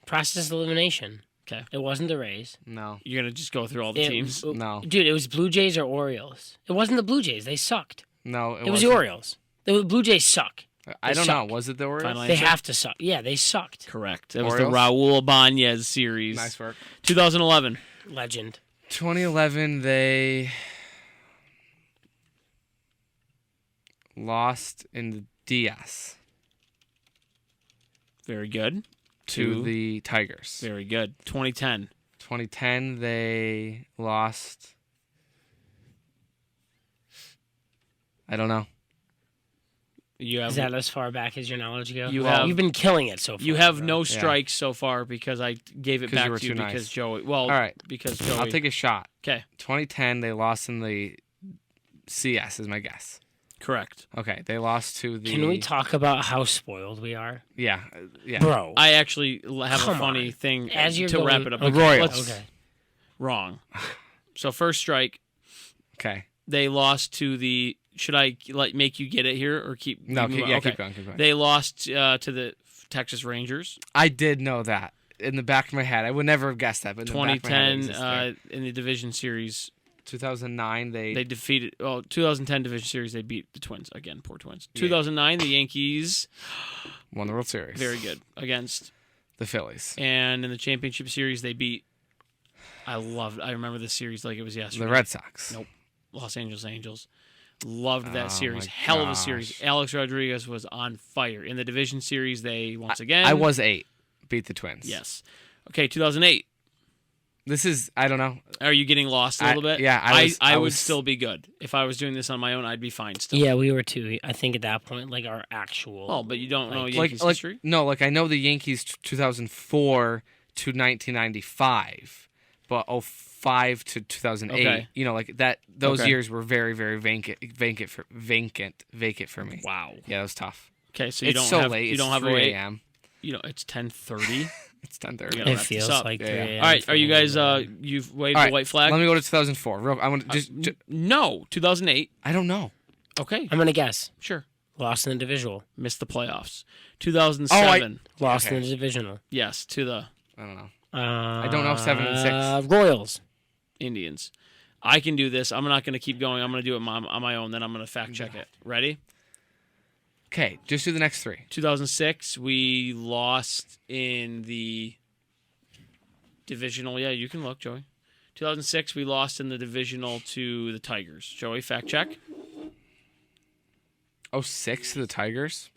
Process elimination. Okay. It wasn't the Rays. no. You're gonna just go through all the teams. No. Dude, it was Blue Jays or Orioles. It wasn't the Blue Jays. They sucked. No. It was the Orioles. The Blue Jays suck. I don't suck. know. Was it the Orioles? Final They answer? have to suck. Yeah, they sucked. Correct. That was Orioles? the Raul Ibanez series. Nice work. 2011. Legend. 2011, they lost in the DS Very good. to the Tigers. Very good. 2010. 2010, they lost I don't know. You have Is that as far back as your knowledge go? You've been killing it so far. you have bro. no strikes so far because I gave it 'Cause you back were to you too because nice. Joey. Well, All right. because Joey. I'll take a shot. Okay, 2010, they lost in the CS, is my guess. correct. Okay, they lost to the. Can we talk about how spoiled we are, Yeah, yeah. bro? I actually have a Come funny on. thing As you're to going, wrap it up. The Okay, Royals. let's- Okay. So first strike, Okay. they lost to the. Should I make you get it here or keep? No, move on? yeah, Okay. keep going, keep going. They lost to the Texas Rangers. I did know that in the back of my head. I would never have guessed that, but in the back of my head, it 2010 exists there. in the division series, 2009, they defeated. Well, 2010 division series, they beat the Twins again. Poor Twins. 2009, the Yankees, won the World Series. very good against. The Phillies. And in the championship series, they beat. I remember this series like it was yesterday. The Red Sox. Nope. Los Angeles Angels. Loved that Oh, series. my Hell of a gosh. series. Alex Rodriguez was on fire. In the division series, they once again. I was 8. Beat the Twins. Yes. Okay, 2008. This is, I don't know. Are you getting lost a little bit? Yeah, I would was still be good. If I was doing this on my own, I'd be fine still. Yeah, we were too. I think at that point, like our actual. Oh, but you don't know Like- Yankees history? No, like I know the Yankees 2004 to 1995, but 05 to 2008. Okay. You know, like that. Those Okay. years were very, very vacant for me. Wow. Yeah, it was tough. Okay, so you It's don't so have late. you It's don't have a 3 way. a.m. You know, it's 10:30. It's 10:30. Yeah. it wrap this feels up. like Yeah, 3 yeah. a.m. All right, for are you me, guys? but- You've waved All the right, white flag. Let me go to 2004. I want just. No, 2008. I don't know. Okay, I'm gonna guess. sure. Lost in the divisional. Missed the playoffs. 2007. Lost Okay. in the divisional. Yes, to the I don't know. I don't know 7 and 6. Royals. Indians. I can do this. I'm not going to keep going. I'm going to do it on my own. Then I'm going to fact check it. Ready? Okay, just do the next 3. 2006, we lost in the divisional. Yeah, you can look, Joey. 2006, we lost in the divisional to the Tigers. Joey, fact check. 06 to the Tigers.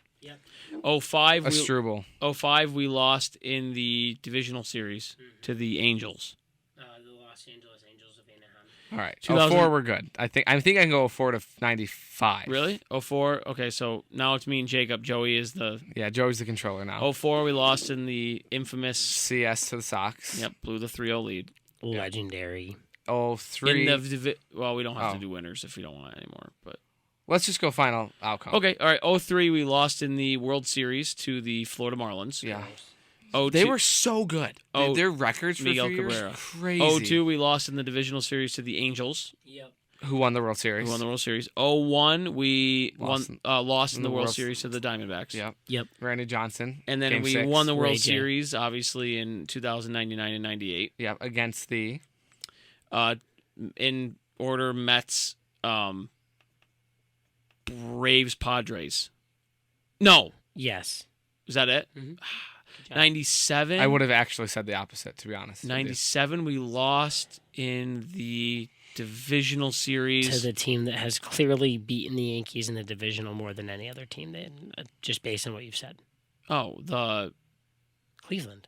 05, A Struble. 05, we lost in the divisional series to the Angels. The Los Angeles Angels of Anaheim. All right. 2000 04, we're good. I think I can go 04 to 95. Really? 04? Okay, so now it's me and Jacob. Joey is the... Yeah, Joey's the controller now. 04, we lost in the infamous... CS to the Sox. Yep, blew the 3-0 lead. Legendary. 03. In the well, we don't have Oh. to do winners if we don't want it anymore. But Let's just go final outcome. okay, all right. 03, we lost in the World Series to the Florida Marlins. Yeah. 02, They were so good. Oh, Their records for Miguel a few years, Cabrera. crazy. 02, we lost in the divisional series to the Angels, Yep. Who won the World Series? who won the World Series. 01, we Lost lost in the World World- Series to the Diamondbacks. Yep. Yep. Randy Johnson. And then Game we 6. won the World Ray J. Series, obviously, in 2099 and 98. Yep, against the... In order, Mets, Braves, Padres. No. Yes. Is that it? Mhm. 97. I would have actually said the opposite, to be honest. with you. 97, we lost in the divisional series. To the team that has clearly beaten the Yankees in the divisional more than any other team, just based on what you've said. Cleveland.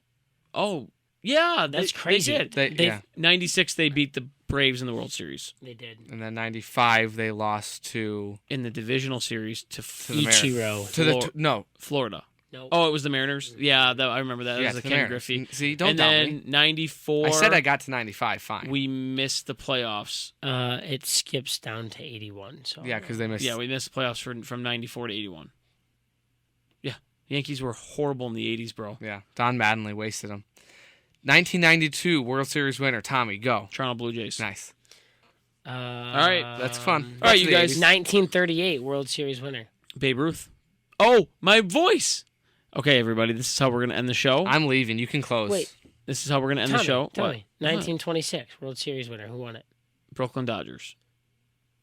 Yeah, That's crazy. They did. They- yeah. 96, they beat the Braves in the World Series. They did. And then 95, they lost to... In the divisional series to the Mariners. Ichiro. To the... No. Florida. No. Oh, it was the Mariners? Yeah, I remember that. It Yeah, was to the the Ken Mariners. Griffey. See, don't and doubt then me. 94. I said I got to 95, fine. We missed the playoffs. It skips down to 81. So Yeah, because they missed... Yeah, we missed the playoffs from 94 to 81. Yeah, Yankees were horrible in the 80s, bro. Yeah, Don Mattingly wasted them. 1992 World Series winner, Tommy, go. Toronto Blue Jays. Nice. all right, That's fun. All right, That's you the guys. 80s. 1938 World Series winner. Babe Ruth. Oh, my voice. Okay, everybody, this is how we're going to end the show. I'm leaving. You can close. Wait. This is how we're going to end the show. Tell What? me. 1926 World Series winner. Who won it? Brooklyn Dodgers.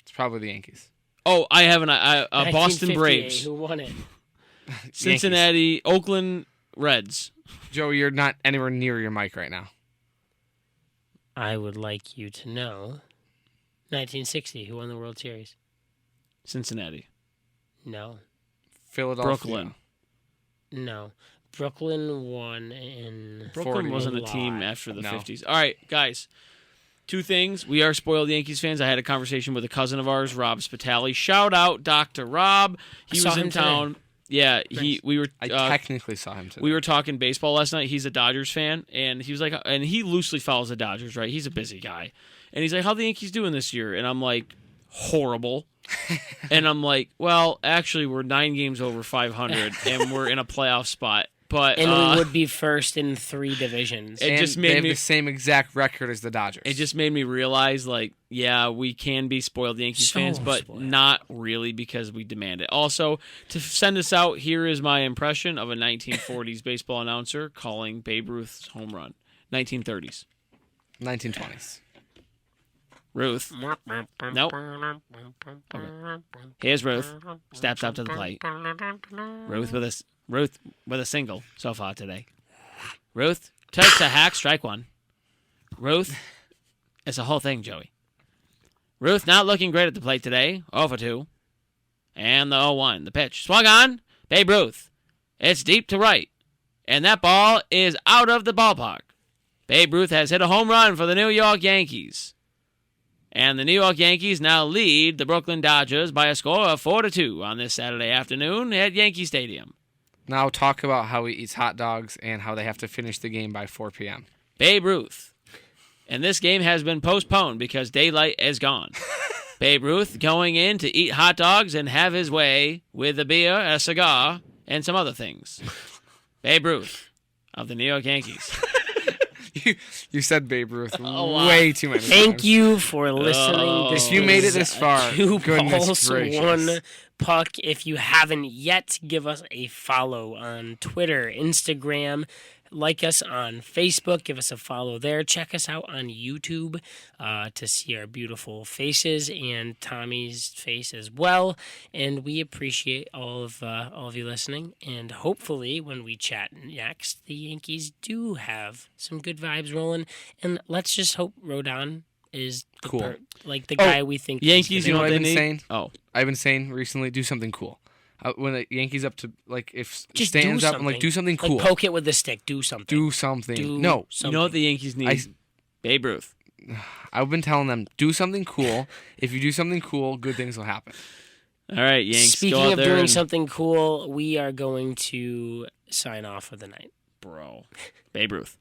It's probably the Yankees. Oh, I have Boston 1958, Braves. Who won it? Cincinnati, Oakland Reds. Joey, you're not anywhere near your mic right now. I would like you to know. 1960. Who won the World Series? Cincinnati. No. Philadelphia. Brooklyn. No. Brooklyn won in. Brooklyn wasn't a July. team after the No. 50s. All right, guys. Two things. We are spoiled Yankees fans. I had a conversation with a cousin of ours, Rob Spitali. Shout out, Dr. Rob. He was in town. Yeah, I technically saw him today. We were talking baseball last night. He's a Dodgers fan, and he was like, and he loosely follows the Dodgers, right? He's a busy guy, and he's like, "How the Yankees doing this year?" And I'm like, "Horrible." And I'm like, "Well, actually, we're 9 games over 500, and we're in a playoff spot." But and we would be first in 3 divisions. They have the same exact record as the Dodgers. It just made me realize, like, yeah, we can be spoiled Yankees fans, but not really because we demand it. Also, to send us out, here is my impression of a 1940s baseball announcer calling Babe Ruth's home run. 1930s. 1920s. Ruth. Nope. Okay. Here's Ruth. Steps up to the plate. Ruth with a single so far today. Ruth takes a hack, strike 1. Ruth, it's a whole thing, Joey. Ruth not looking great at the plate today. 0 for 2. And the 0-1. The pitch. Swung on. Babe Ruth. It's deep to right. And that ball is out of the ballpark. Babe Ruth has hit a home run for the New York Yankees. And the New York Yankees now lead the Brooklyn Dodgers by a score of 4-2 on this Saturday afternoon at Yankee Stadium. Now talk about how he eats hot dogs and how they have to finish the game by 4 p.m. Babe Ruth. And this game has been postponed because daylight is gone. Babe Ruth going in to eat hot dogs and have his way with a beer, a cigar, and some other things. Babe Ruth of the New York Yankees. You said Babe Ruth way too many times. Thank you for listening. If you made it this far, goodness gracious. 1 puck. If you haven't yet, give us a follow on Twitter, Instagram. Like us on Facebook. Give us a follow there. Check us out on YouTube to see our beautiful faces and Tommy's face as well. And we appreciate all of you listening. And hopefully, when we chat next, the Yankees do have some good vibes rolling. And let's just hope Rodon is cool, the guy we think. Yankees, you know what I've been saying? I've been saying recently, do something cool. When the Yankees up to, like, if just stands up, I'm like, do something cool. Like, poke it with the stick. Do something. Do something. No. You know what the Yankees need? Babe Ruth. I've been telling them, do something cool. If you do something cool, good things will happen. All right, Yanks. Speaking of doing something cool, we are going to sign off for the night. Bro. Babe Ruth.